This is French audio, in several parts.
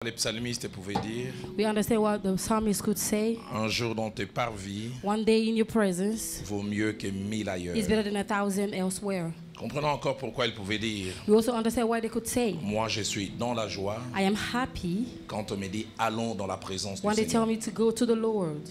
Les psalmistes pouvaient dire, we understand what the psalmist could say. un jour dans tes parvis One day in your presence vaut mieux que 1000 ailleurs. is better than 1,000 elsewhere. Comprenons encore pourquoi ils pouvaient dire, We also understand why they could say, moi je suis dans la joie I am happy quand on me dit allons dans la présence du when they tell Seigneur. me to go to the Lord.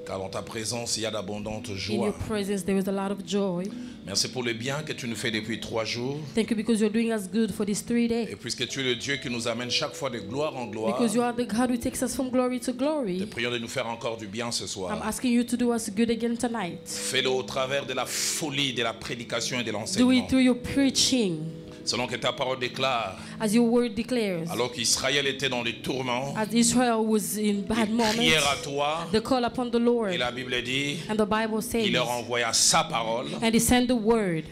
Car dans ta présence il y a d'abondantes In joies. your presence there is a lot of joy. Merci pour le bien que tu nous fais depuis 3 jours. Thank you because you're doing us good for these 3 days. Et puisque tu es le Dieu qui nous amène chaque fois de gloire en gloire, Because you are the God who takes us from glory to te glory. prions de nous faire encore du bien ce I'm soir. asking you to do us good again tonight. Fais-le au travers de la folie de la prédication et de Do l'enseignement. it through your preaching, Selon que ta parole déclare, as your word declares. alors qu'Israël était dans les tourments, As Israel was in bad ils prièrent moments, à toi. they call upon the Lord. Et la Bible dit, And the Bible says, il leur envoya sa parole and he sent the word,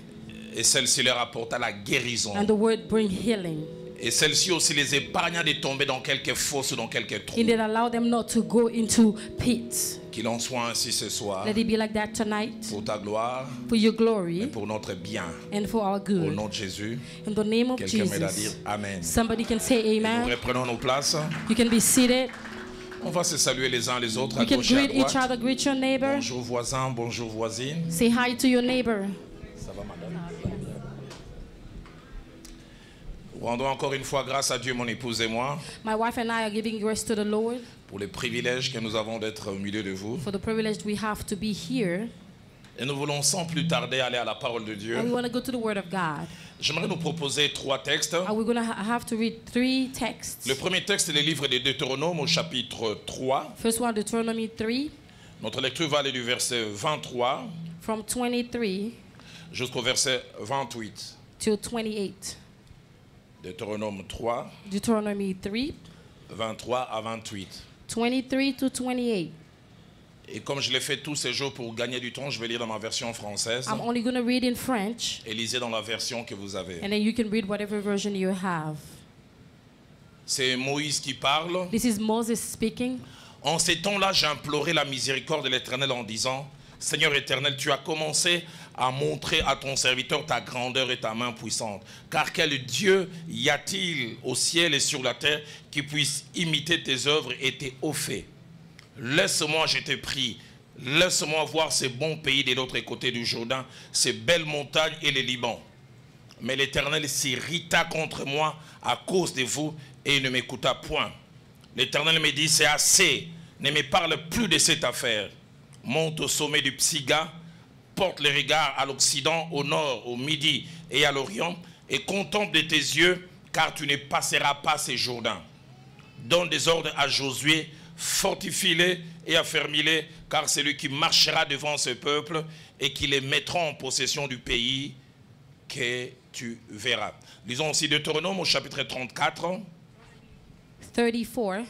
et celle-ci leur apporta la guérison. and the word bring healing. Et celle-ci aussi les épargna de tomber dans quelques fosses ou dans quelques trous. He did allow them not to go into pits. Qu'il en soit ainsi ce soir, Let it be like that tonight, pour ta gloire for your et glory pour notre bien. and for our Au good. nom de Jésus, In the name of quelqu'un m'aide à dire Jesus. Amen. Somebody can say Nous amen. reprenons nos places. You can be seated. On va se saluer les uns les autres à You can gauche et à greet each droite. other, greet your neighbor. Bonjour voisin, bonjour voisine. Say hi to your neighbor. Ça va madame? Rendons encore une fois grâce à Dieu, mon épouse et moi, My wife and I are giving grace to the Lord pour les privilèges que nous avons d'être au milieu de vous. for the privilege we have to be here. Et nous voulons sans plus tarder aller à la parole de Dieu. And we want to go to the Word of God. J'aimerais nous proposer 3 textes. And we're going to have to read 3 texts. Le premier texte est le livre de Deutéronome au chapitre 3. First one, Deuteronomy 3, Notre lecture va aller du verset 23 from 23 jusqu'au verset 28. till 28. Deutéronome 3, Deuteronomy 3, 23 à 28. 23 to 28. Et comme je l'ai fait tous ces jours pour gagner du temps, je vais lire dans ma version française. I'm only going to read in French, Et lisez dans la version que vous avez. and then you can read whatever version you have. C'est Moïse qui parle. This is Moses speaking. En ces temps-là, j'ai imploré la miséricorde de l'Éternel en disant, Seigneur éternel, tu as commencé à montrer à ton serviteur ta grandeur et ta main puissante. Car quel Dieu y a-t-il au ciel et sur la terre qui puisse imiter tes œuvres et tes hauts faits? Laisse-moi, je te prie, laisse-moi voir ces bons pays de l'autre côté du Jourdain, ces belles montagnes et les Liban. Mais l'Éternel s'irrita contre moi à cause de vous et il ne m'écouta point. L'Éternel me dit, c'est assez, ne me parle plus de cette affaire. Monte au sommet du Psiga, porte les regards à l'Occident, au Nord, au Midi et à l'Orient, et contemple de tes yeux, car tu ne passeras pas ces Jourdains. Donne des ordres à Josué, fortifie-les et affermis-les, car c'est lui qui marchera devant ce peuple et qui les mettra en possession du pays que tu verras. Lisons aussi Deutéronome au chapitre 34. 34,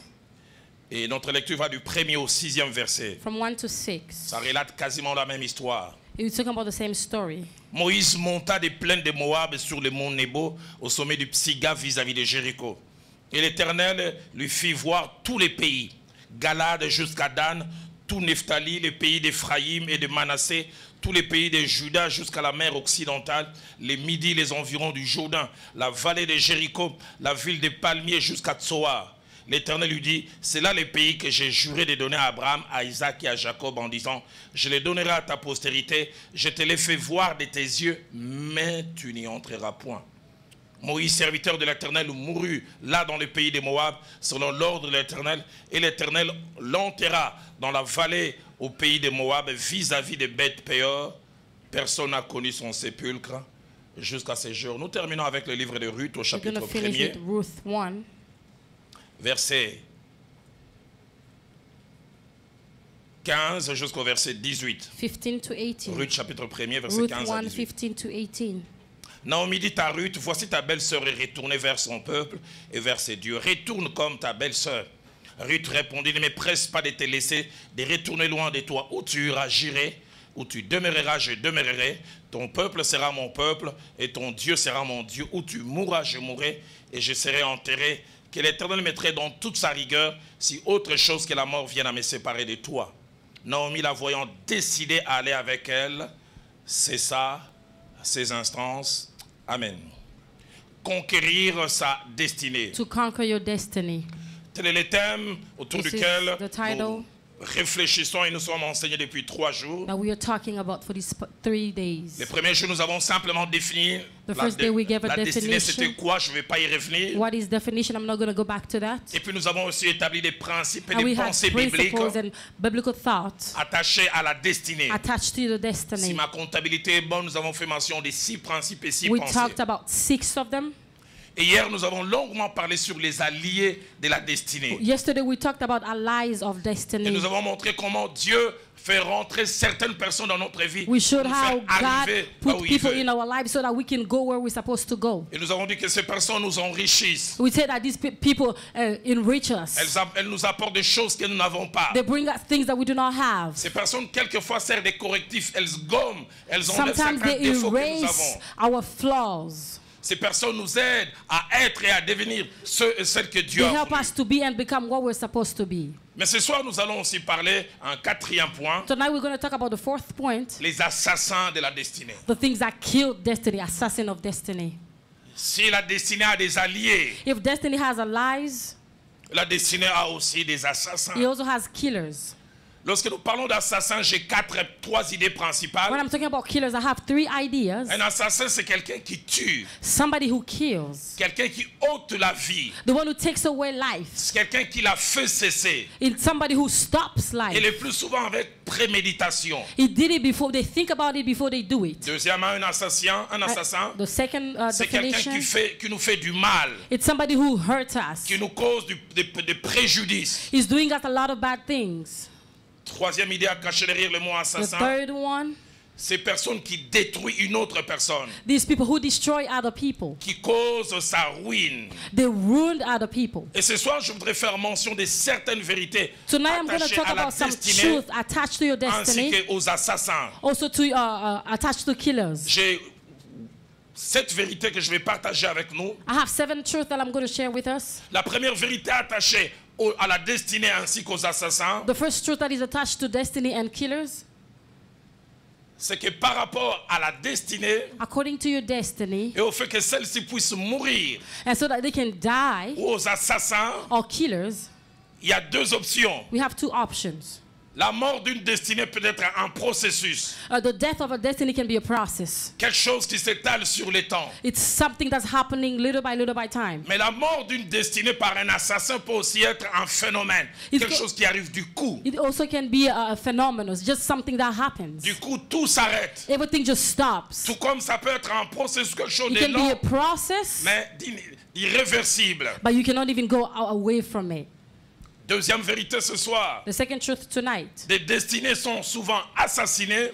Et notre lecture va du 1er au 6e verset. from 1 to 6. Ça relate quasiment la même histoire. It's talking about the same story. Moïse monta des plaines de Moab sur le mont Nebo, au sommet du Psiga vis-à-vis de Jéricho. Et l'Éternel lui fit voir tous les pays, Galade jusqu'à Dan, tout Nephtali, les pays d'Éphraïm et de Manassé, tous les pays de Juda jusqu'à la mer occidentale, les Midi, les environs du Jourdain, la vallée de Jéricho, la ville des palmiers jusqu'à Tsoar. L'Éternel lui dit, c'est là les pays que j'ai juré de donner à Abraham, à Isaac et à Jacob en disant, je les donnerai à ta postérité, je te les fais voir de tes yeux, mais tu n'y entreras point. Moïse, serviteur de l'Éternel, mourut là dans le pays de Moab, selon l'ordre de l'Éternel, et l'Éternel l'enterra dans la vallée au pays de Moab, vis-à-vis de Beth-Péor. Personne n'a connu son sépulcre jusqu'à ce jour. Nous terminons avec le livre de Ruth au We're going chapitre to finish 1er. with Ruth 1, Verset 15 jusqu'au verset 18. 15 to 18. Ruth chapitre 1er, verset Ruth 15 à 1, 18. 15 to 18. Naomi dit à Ruth, voici ta belle-sœur est retournée vers son peuple et vers ses dieux. Retourne comme ta belle-sœur. Ruth répondit, ne me presse pas de te laisser, de retourner loin de toi. Où tu iras, j'irai. Où tu demeureras, je demeurerai. Ton peuple sera mon peuple et ton Dieu sera mon Dieu. Où tu mourras, je mourrai et je serai enterré. Que l'Éternel mettrait dans toute sa rigueur si autre chose que la mort vienne à me séparer de toi. Naomi, la voyant décidée à aller avec elle, cessa ses instances. Amen. conquérir sa destinée. to conquer your destiny. Tel est le thème autour This is duquel the title nous réfléchissons et nous sommes enseignés depuis 3 jours. that we are talking about for these 3 days. Les premiers jours, nous avons simplement défini The first day we gave a la destinée, definition. c'était quoi? Je ne vais pas y revenir. What is definition? I'm not going to go back to that. Et puis nous avons aussi établi des principes et And des we have pensées bibliques principles and biblical thoughts attachés à la destinée. attached to the Si destiny. ma comptabilité est bonne, nous avons fait mention des 6 principes et 6 We pensées. talked about 6 of them. Et hier, nous avons longuement parlé sur les alliés de la destinée. Yesterday we talked about allies of Et destiny. nous avons montré comment Dieu fait rentrer certaines personnes dans notre vie We showed pour nous how faire God arriver là put où il people veut. in our lives so that we can go where we're supposed to go. Et nous avons dit que ces personnes nous enrichissent. We say that these people enrich us. Elles nous apportent des choses que nous n'avons pas. They bring us things that we do not have. Ces personnes, quelquefois, servent des correctifs. Elles gomment, elles enlèvent Sometimes certains they défauts que nous erase avons. our flaws. Ces personnes nous aident à être et à devenir ceux et celles que Dieu They a help voulu. us to be and become what we're supposed to be. Mais ce soir, nous allons aussi parler, un 4e point, Tonight we're going to talk about the 4th point, les assassins de la destinée. the things that killed destiny, assassin of destiny. Si la destinée a des alliés, If destiny has allies, la destinée a aussi des assassins. it also has killers. Lorsque nous parlons d'assassins, j'ai 3 idées When principales. I'm talking about killers, I have 3 ideas. Un assassin, c'est quelqu'un qui tue, Somebody who kills, quelqu'un qui ôte la vie, the one who takes away life, c'est quelqu'un qui la fait cesser. it's somebody who stops Et life. le plus souvent avec préméditation. He did it before, they think about it before they do it. Deuxièmement, un assassin, The second c'est quelqu'un definition, qui nous fait du mal, it's somebody who hurts us. qui nous cause des préjudices. He's doing us a lot of bad things. Troisième idée à cacher derrière le mot The assassin, third one, c'est personne qui détruit une autre personne, these people who destroy other people. qui cause sa ruine. They ruined other people. Et ce soir, je voudrais faire mention de certaines vérités Tonight I'm going to attachées talk à la about some destinée truth attached to your ainsi destiny, qu'aux assassins. also to attached to killers. J'ai 7 vérités que je vais partager avec nous. I have 7 truths that I'm going to share with us. La première vérité attachée à la destinée ainsi qu'aux assassins, The first truth that is attached to destiny and killers, c'est que par rapport à la destinée according to your destiny, et au fait que celle-ci puisse mourir, and so that they can die, ou aux assassins, or killers, il y a 2 options. we have 2 options. La mort d'une destinée peut être un processus, The death of a destiny can be a process. quelque chose qui s'étale sur les temps. It's something that's happening little by time. Mais la mort d'une destinée par un assassin peut aussi être un phénomène, It's quelque ca- chose qui arrive du coup. It also can be a phenomenon. It's just something that happens. Du coup, tout s'arrête. Everything just stops. Tout comme ça peut être un processus, quelque chose It de can be a lent, process, mais irréversible. but you cannot even go away from it. Deuxième vérité ce soir, The second truth tonight, des destinées sont souvent assassinées,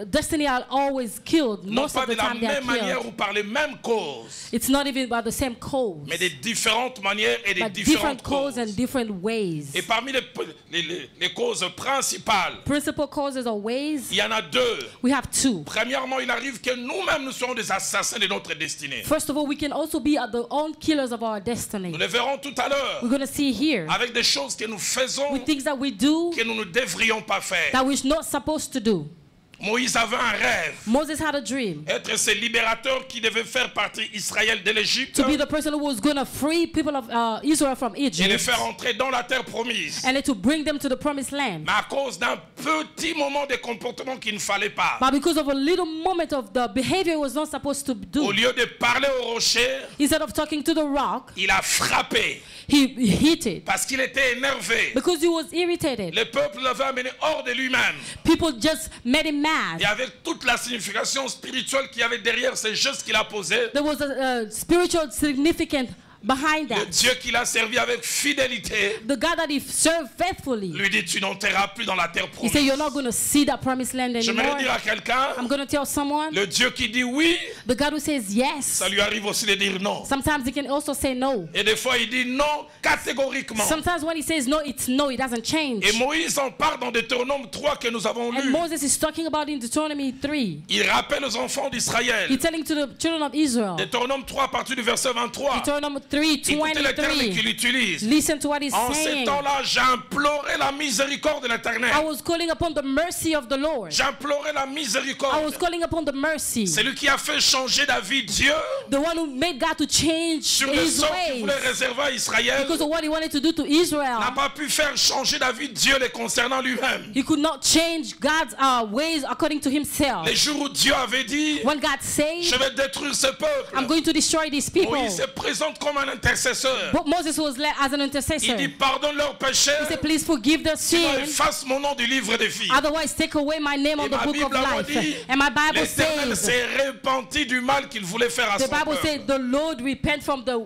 destiny are always killed. non Most pas of de the la time they are même manière killed. ou par les mêmes causes, It's not even about the same cause, mais de différentes manières et de but différentes different causes and causes. different ways. Et parmi les causes principales, Principal causes or ways, il y en a 2. we have 2. Premièrement, il arrive que nous-mêmes nous soyons des assassins de notre destinée. First of all, we can also be the own killers of our destiny. Nous le verrons tout à l'heure, We're going to see here avec des choses que nous faisons with things that we do que nous ne devrions pas faire. that we're not supposed to do. Moïse avait un rêve, Moses had a dream être ce libérateur qui devait faire partie Israël de l'Égypte to be the person who was going to free people of Israel from et les Egypt faire entrer dans la terre promise. and then to bring them to the promised land. Mais à cause d'un petit moment de comportement qu'il ne fallait pas, But because of a little moment of the behavior he was not supposed to au do, lieu de parler au rocher, instead of talking to the rock, il a frappé he hit it parce qu'il était énervé. because he was irritated. Le peuple l'avait amené hors de lui-même. People just made him mad. Et avec toute la signification spirituelle qu'il y avait derrière ces gestes qu'il a posés, There was a spiritual significance behind le that. Dieu qu'il a servi avec fidélité The God that he served faithfully, lui dit: tu n'entreras plus dans la terre he promise. said, you're not going to see that promised land J'aimerais anymore. dire à quelqu'un, I'm going to tell someone, le Dieu qui dit oui, the God who says yes, ça lui arrive aussi de dire non. sometimes he can also say no. Et des fois, il dit non catégoriquement. Sometimes when he says no, it's no, it doesn't change. Et Moïse en parle dans Deutéronome 3 que nous avons And lu. Moses is talking about in Deuteronomy 3. Il rappelle aux enfants d'Israël. He's telling to the children of Israel, Deutéronome 3 à partir du verset 23. Deuteronomy Écoutez le terme 23. qu'il utilise. Listen to what he's En ces saying. temps-là, j'implorais la miséricorde de l'Éternel. I was calling upon the mercy of the Lord. J'implorais la I was miséricorde. calling upon the mercy. C'est lui qui a fait changer David, Dieu, The one who made God to change sur le his sort qu'il ways. voulait réserver à Israël. Because of what he wanted to do to Israel. N'a pas pu faire changer David, Dieu, les concernant lui-même. He could not change God's ways according to himself. Les jours où Dieu avait dit, When God said, je vais détruire ce I'm peuple, going to destroy these people. Moïse se présente comme un intercesseur. But Moses was led as an Il intercessor. dit, pardonne leurs péchés, He said, please forgive their sinon sin. efface mon nom du livre des vies. Otherwise, take away my name Et on the ma book of Bible a life. dit, And my Bible l'Éternel says, s'est repenti du mal qu'il voulait faire à the son Bible peuple. said, the Lord repent from the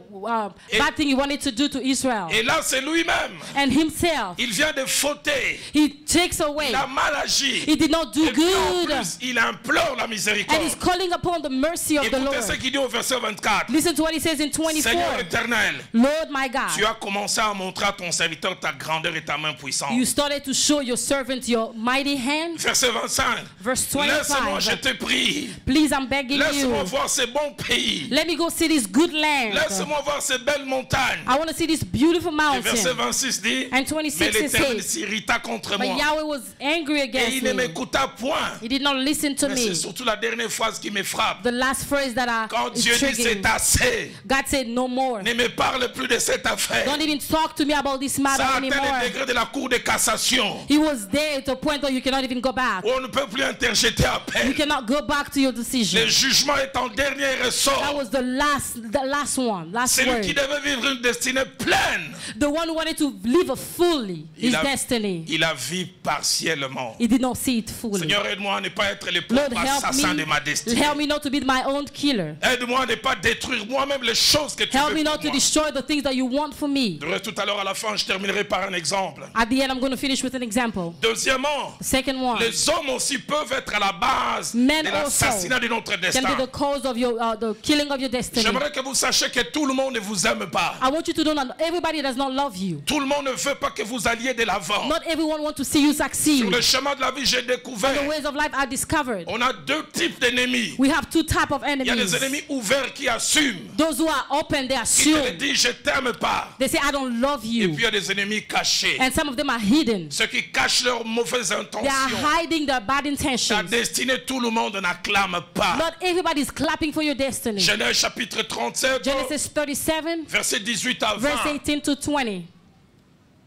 bad thing he wanted to do to Israel. Et là, c'est lui-même. And himself, Il vient de fauter. he takes away. Il a mal agi. He did not do Et puis en good. plus, il implore la And miséricorde. he's calling upon the mercy of the Écoutez Lord. ce qu'il dit au verset 24. Listen to what he says in 24. Seigneur éternel, Lord my tu God, as commencé à montrer à ton serviteur ta grandeur et ta main puissante. you started to show your servant your mighty hand. Verset 25. Verse Laisse-moi, je 25. te prie. Please, I'm begging Laisse-moi you. voir ces bons pays. Let me go see this good land. Laisse-moi voir ces belles montagnes. I want to see this beautiful Et verset mountain. 26 dit, And mais 26 l'Éternel says, s'irrita contre but moi. Yahweh was angry Et against il ne me. m'écouta point. He did not listen to Mais me. c'est surtout la dernière phrase qui me frappe. The last phrase that Quand is Dieu dit triggering. c'est assez, God said no more. ne me parle plus de cette affaire. Don't even talk to me about this matter Ça atteint anymore. le degré de la cour de cassation. He was there to a point where you cannot even go back. Où on ne peut plus interjeter You appel. cannot go back to your decision. Le jugement est en dernier That ressort. was the last one, last C'est lui qui word. devait vivre une destinée pleine. The one who wanted to live fully his destiny. Il a vu partiellement. He did not see it fully. Seigneur, aide-moi à ne pas être le Lord, propre help assassin de ma me. destinée. Help me not to be my own killer. Aide-moi à ne pas détruire moi-même les choses que tu Help veux me pour not to moi. destroy the things that you want for me. Tout à l'heure, à la fin, je terminerai par un exemple. At the end, I'm going to finish with an example. Deuxièmement, The second one les hommes aussi peuvent être à la base Men de also l'assassinat de notre can destin. be the cause of your the killing of your destiny. J'aimerais que vous sachiez que tout le monde ne vous aime pas. I want you to know that everybody does not love you. Tout le monde ne veut pas que vous alliez de l'avant. Not everyone wants to see you succeed. Sur le chemin de la vie, j'ai découvert, The ways of life are discovered. on a deux types d'ennemis. We have two types of Il y a des enemies. ennemis ouverts qui assument. Those who are open, they Qui te assume. disent, je t'aime pas. They say, I don't love Et you. puis il y a des ennemis cachés. And some of them are hidden. Ceux qui cachent leurs mauvaises They are intentions. hiding their bad Ta intentions. destinée, tout le monde n'acclame pas. Not everybody is clapping for your destiny. Genèse chapitre 37, Genesis 37, verset 18 à 20. verse 18 to 20.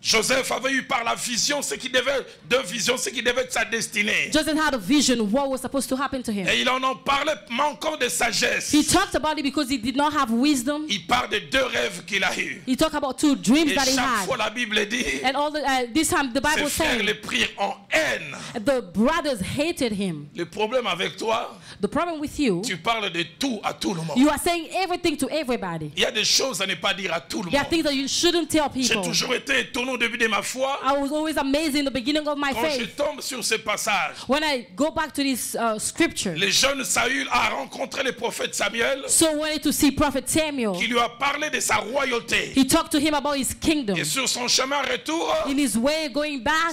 Joseph avait eu par la vision ce qui devait, deux visions, ce qui devait être sa destinée. Joseph had a vision of what was supposed to happen to him. Et il en parlait manquant de sagesse. He talked about it because he did not have wisdom. Il parle de deux rêves qu'il a eus. He talked about two dreams Et that he chaque fois had. la Bible dit, And all this time the ses Bible frères said le prirent en haine. the brothers hated him. Le problème avec toi, The problem with you, tu parles de tout à tout le monde. you are saying everything to everybody. Il y a des choses à ne pas dire à tout le There are monde. things that you shouldn't tell J'ai people. toujours été étonné au début de ma foi I was always amazed in the beginning of my quand je faith. tombe sur ce passage. When I go back to this scripture, Le jeune Saül a rencontré le prophète Samuel so wanted to see Prophet Samuel. qui lui a parlé de sa royauté. He talked to him about his kingdom. Et sur son chemin retour, In his way going back,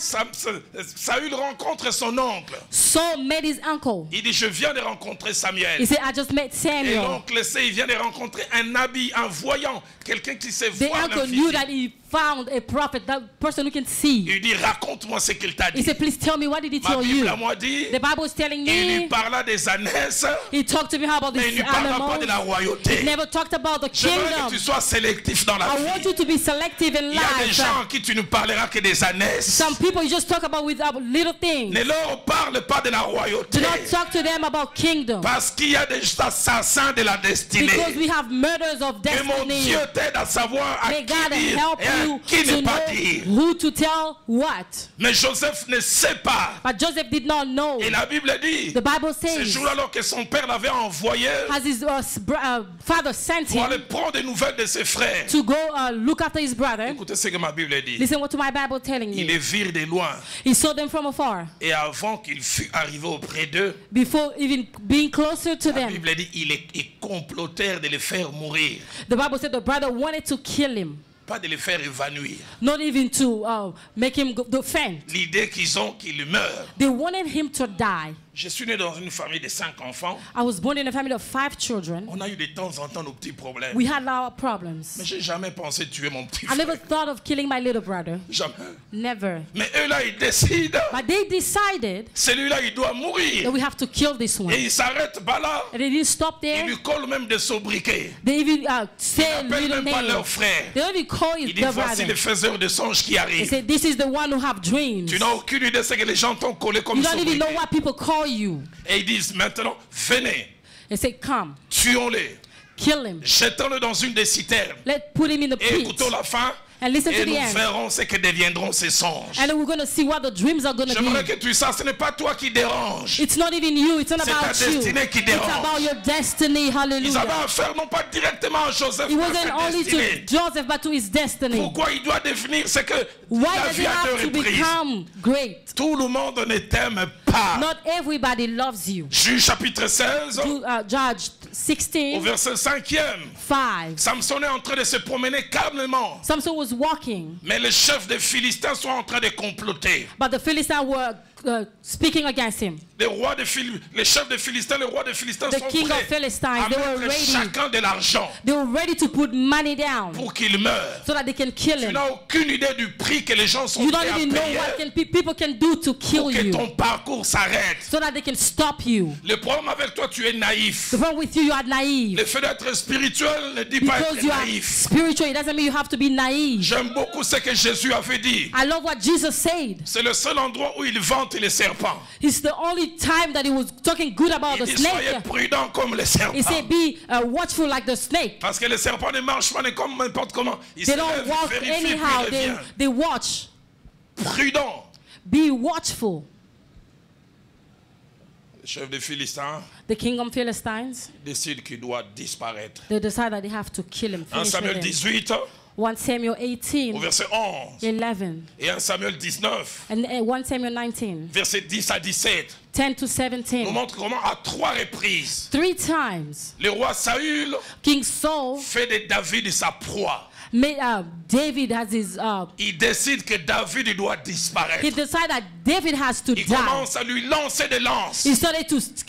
Saül rencontre son oncle. Saul met his uncle. Il dit, je viens de rencontrer He Samuel. said, I just met Et Samuel. l'oncle sait, il vient de rencontrer un habit, un voyant, quelqu'un qui sait The voir uncle knew that l'invisible. he found a prophet, that person who can see. Il dit, raconte-moi ce qu'il t'a He dit. said, please tell me, what did he Ma tell you? Bible à moi dit, The Bible is telling il lui me, parla des ânesses, he talked to me about mais il this ne parla pas de la animal. royauté. He never talked about the Je veux que kingdom. tu sois sélectif dans la I want vie. you to be selective in Il y a des life. gens à qui tu ne parleras que des ânesses. Some people you just talk about with little things. Ne leur parle pas de la Do royauté. not talk to them about kingdom. Parce qu'il y a des assassins de la destinée. Because we have murders of Que mon destiny. Dieu t'aide à savoir à May qui God dire help et à you qui to ne pas know dire. who to tell what. Mais Joseph ne sait pas. But Joseph did not know. Et la Bible dit, The Bible ce says, jour-là, alors que son père l'avait envoyé as his father sent pour aller him prendre des nouvelles de ses frères. to go look after his brother. Écoutez ce que ma Bible dit. Listen what to my Bible telling Il me. les vire de loin. He saw them from afar. Et avant qu'il fût arrivé auprès d'eux, Before even being closer to la them. Bible dit, ils complotèrent de les faire mourir. The Bible said the brother wanted to kill him. Pas de les faire évanouir. Not even to make him faint. L'idée qu'ils ont qu'il meurt. They wanted him to die. Je suis né dans une famille de 5 enfants. I was born in a family of 5 children. On a eu de temps en temps nos petits problèmes. We had our problems. Mais j'ai jamais pensé tuer mon petit I frère. never thought of killing my little brother. Jamais. Never. Mais eux là, ils décident. But they decided Celui-là, il doit mourir. that we have to kill this one. Et ils s'arrêtent pas là. And they didn't stop Ils there. lui collent même des sobriquets. They even say Ils n'appellent little même pas names. leur frère. They don't even call you Ils disent the voici brother. les faiseurs de songes qui They arrivent. say this is the one who have dreams. Tu n'as aucune idée de ce que les gens t'ont collé comme You don't even know sobriquet. what people call you. Et ils disent maintenant, venez, They say, come, tuons-les, kill him. jetons-le dans une des citernes. Let's put him in the Et pit. écoutons la fin. And listen Et to the nous end. verrons ce que deviendront ces songes. And then we're going to see what the dreams are going to J'aimerais be. que tu saches, ce n'est pas toi qui dérange. It's not even you. It's not C'est ta about you. destinée qui It's dérange. about your destiny. Ils avaient Hallelujah. affaire non pas directement à Joseph, It mais à wasn't sa only destinée. to Joseph, but to his destiny. Pourquoi il doit devenir ce que Why la does vie he à deux have to reprises. become great? Tout le monde ne t'aime pas. Not everybody loves you. Juge chapitre 16, Judge au 16, verset 5e. 5. Samson est en train de se promener calmement. Samson was walking, Mais les chefs des Philistins sont en train de comploter. but the Philistines were speaking against him. Les chefs des Philistins, les rois des Philistins The sont king of prêts Philistines, à they were mettre ready. chacun de l'argent They were ready to put money down pour qu'il meure. so that they can kill Tu him. n'as aucune idée du prix que les gens sont You prêts don't à even know payer what people can do to pour kill que you, ton parcours s'arrête. so that they can stop you. Le problème avec toi, tu es naïf. The problem with you, you are naive. Le fait d'être spirituel ne dit pas Because être you are naïf. spiritual, it doesn't mean you have to be naive. J'aime beaucoup ce que Jésus avait dit. I love what Jesus said. C'est le seul endroit où il vante les serpents. It's the only time that he was talking good about Il the dit soyez snake. prudents comme les serpents. He said, be watchful like the snake. Parce que les serpents ne marchent pas comme n'importe comment. Ils se They don't lèvent, walk vérifient, puis anyhow. ils reviennent. They watch. Prudents. Be watchful. Le chef des Philistins The king of Philistines, décide qu'il doit disparaître. they decide that they have to kill him. 1 Finish Samuel with him. 18 1 Samuel au 18, verset 11 11, et 1 Samuel 19 and 1 Samuel 19, verset 10 à 17 10 to nous 17. montre comment à 3 reprises 3 times, le roi Saül King Saul fait de David sa proie. made David as his. Il décide que David doit disparaître. He decided that David has to Il die. commence à lui lancer des lances. He started to C'est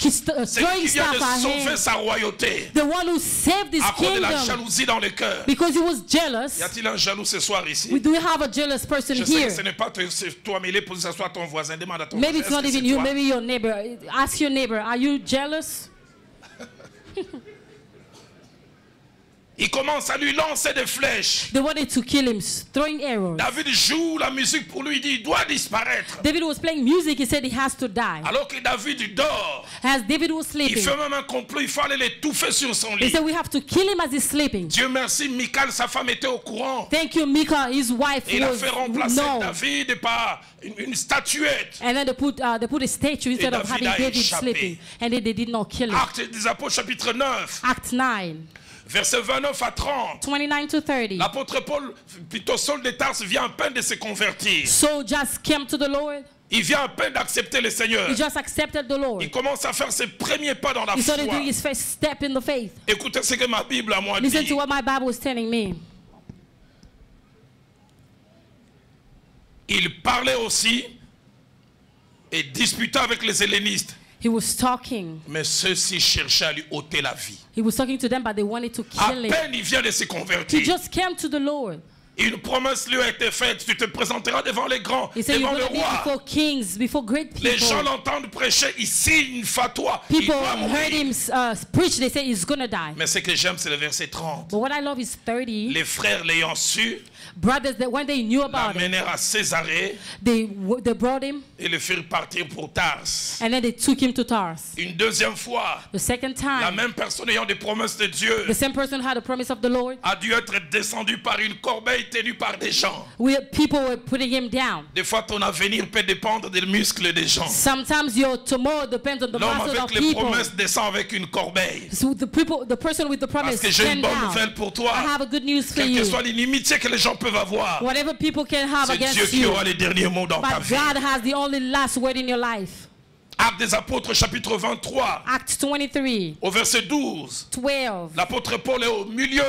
lui throwing qui vient stuff de at sauver him. sa royauté The one who saved his à cause de la kingdom jalousie dans le cœur. because he was jealous. Y a-t-il un jaloux ce soir ici? Do we have a jealous person Je sais que here? ce n'est pas toi, mais il est pour que ce soit ton voisin. Demande à ton Maybe voisin. it's not Est-ce que even c'est you, toi? maybe your neighbor. Ask your neighbor, are you jealous? Il commence à lui lancer des flèches. They wanted to kill him, throwing arrows. David joue la musique pour lui, il dit il doit disparaître. David was playing music, he said he has to die. Alors que David dort, As David was il sleeping, fait même un complot, il faut aller l'étouffer sur son he lit. said we have to kill him as he's sleeping. Dieu merci, Michal, sa femme était au courant. Thank you, Micah, his wife Et il a was fait remplacer no. David par une statuette. And then they put a statue instead of David having a David échappé. sleeping. And then they did not kill him. Actes des Apôtres chapitre 9, Acts 9, versets 29 à 30. 29 to 30. L'apôtre Paul, plutôt Saul de Tarse, vient à peine de se convertir. Saul just came to the Lord. Il vient à peine d'accepter le Seigneur. He just accepted the Lord. Il commence à faire ses premiers pas dans la He started foi. doing his first step in the faith. Écoutez ce que ma Bible à moi Listen dit. to what my Bible is telling me. Il parlait aussi et disputait avec les hellénistes. He was talking. Mais ceux-ci cherchaient à lui ôter la vie. He was talking to them, but they wanted to À kill him. peine il vient de se He convertir. just came to the Lord. Une promesse lui a été faite. Tu te présenteras devant les grands, He said, devant you're le going to be roi. before kings, before great Les gens people. l'entendent prêcher. Il signe une fatwa. Il People doit mourir. heard him preach. They say he's going to die. Mais ce que j'aime, c'est le verset 30. But what I love is 30. Les frères l'ayant su, Brothers, that when they knew about it, l'amenèrent à Césarée they brought him et le firent partir pour Tarse. and then they took him to Tars. Une deuxième fois, The second la time, même personne ayant des promesses de Dieu the same person had a promise of the Lord. a dû être descendu par une corbeille tenue par des gens. People were putting him down. Des fois, ton avenir peut dépendre des muscles des gens. Sometimes your tomorrow depends on the L'homme muscle of avec les people. promesses descend avec une corbeille. So the person with the promise, Parce que j'ai une stand bonne down. nouvelle pour toi. I have a good news for Quelle que you. soit l'inimitié que les gens peuvent avoir, Whatever people can have c'est Dieu against qui you, aura les derniers mots dans ta but vie. God has the only last word in your life. Actes des Apôtres, chapitre 23, Acts 23, au verset 12. 12. L'apôtre Paul est au milieu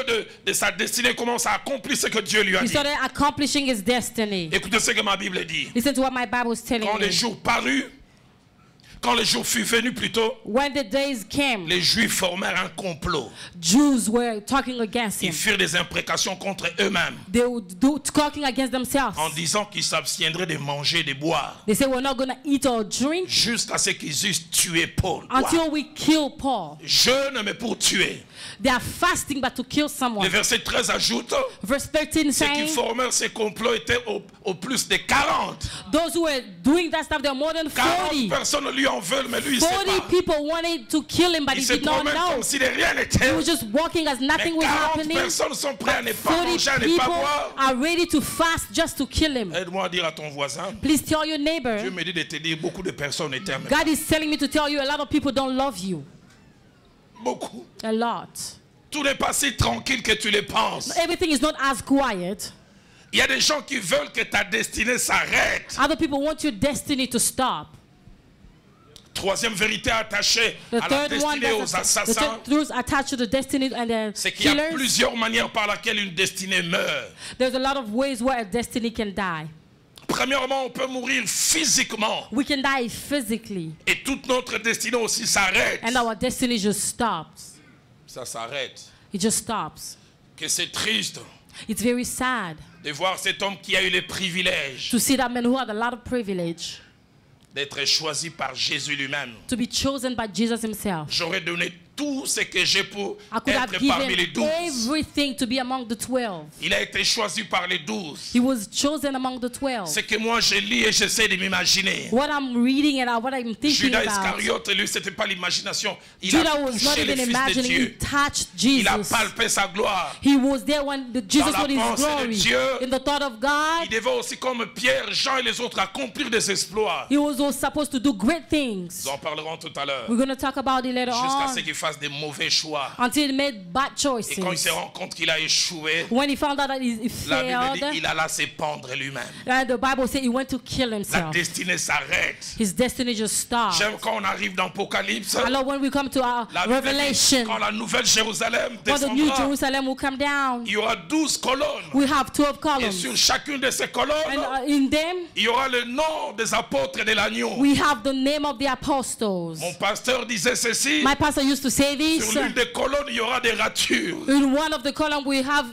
de sa destinée, commence à accomplir ce que Dieu lui a He dit. started accomplishing his destiny. Écoutez ce que ma Bible dit. Listen to what my Bible is telling Quand me. les jours parus, Quand le jour fut venu plutôt, when the days came, les Juifs formèrent un complot. Jews were talking against Ils him. firent des imprécations contre eux-mêmes They were talking against themselves. en disant qu'ils s'abstiendraient de manger et de boire They said, we're not going to eat or drink jusqu'à ce qu'ils eussent tué Paul. until we kill Paul. Jeûne mais pour tuer. They are fasting but to kill Le someone. verset 13 ajoute, Verse 13 ceux qui saying, formèrent ces complots étaient au plus de 40. those who were doing that stuff, there are more than 40 40. personnes lui en veulent, mais lui il ne sait 40 pas. people wanted to kill him, but Il he se did not promène know. comme si de rien He n'était. was just walking as Mais nothing was 40 happening. personnes sont prêtes à ne pas 40 manger, à ne people pas boire. are ready to fast just to kill him. Aide-moi à dire à ton voisin, Please tell your Dieu neighbor, me dit de te dire beaucoup de personnes ne t'aiment pas. God is telling me to tell you a lot of people don't love you. Beaucoup. A lot. Tout n'est pas si tranquille que tu le penses. Everything is not as quiet. Il y a des gens qui veulent que ta destinée s'arrête. Other people want your destiny to stop. Troisième vérité attachée The à la third one, destinée aux the assassins, truth attached to the destiny and the c'est qu'il y a killers. plusieurs manières par lesquelles une destinée meurt. There's a lot of ways where a destiny can die. Premièrement, on peut mourir physiquement We can die physically, et toute notre destinée aussi s'arrête. and our destiny just stops. Ça s'arrête. It just stops. Que c'est triste It's very sad de voir cet homme qui a eu le privilège to see that man who had a lot of privilege d'être choisi par Jésus lui-même. to be chosen by Jesus himself. J'aurais donné tout ce que j'ai pour I could have être parmi les given 12. everything to be among the 12. Il a été choisi par les 12. He was chosen among the 12. Ce que moi je lis et j'essaie de m'imaginer. What I'm reading and what I'm thinking Judas about. Iscariote, lui, c'était pas l'imagination. Il Judah a was not touché le even Fils de imagining. He Dieu. touched Il a Jesus. palpé sa gloire. He was there when Jesus Dans la was his pensée de glory. Dieu, In the thought of Il God, devait aussi, comme Pierre, Jean et les autres, accomplir des exploits. he was also supposed to do great things. Nous en parlerons tout à l'heure. We're going to talk about it later Jusqu'à on. ce qu'il fasse des mauvais choix. Until he made bad Et quand il choices. se rend compte qu'il a échoué, When he found out that he la Bible dit failed, qu'il alla se pendre lui-même. and the Bible said he went to kill La himself. destinée s'arrête. His destiny just stopped. J'aime quand on arrive dans l'Apocalypse. I love when we come to our La Bible dit, Revelation, quand la nouvelle Jérusalem when the New descendra, Jerusalem will come down, il y aura 12 colonnes. we have 12 Et columns. sur chacune de ces And colonnes, in them, il y aura le nom des apôtres de l'agneau. we have the name of the apostles. Mon pasteur disait ceci. My pastor used to say this. Sur l'une des colonnes, il y aura des ratures. In one of the columns, we have,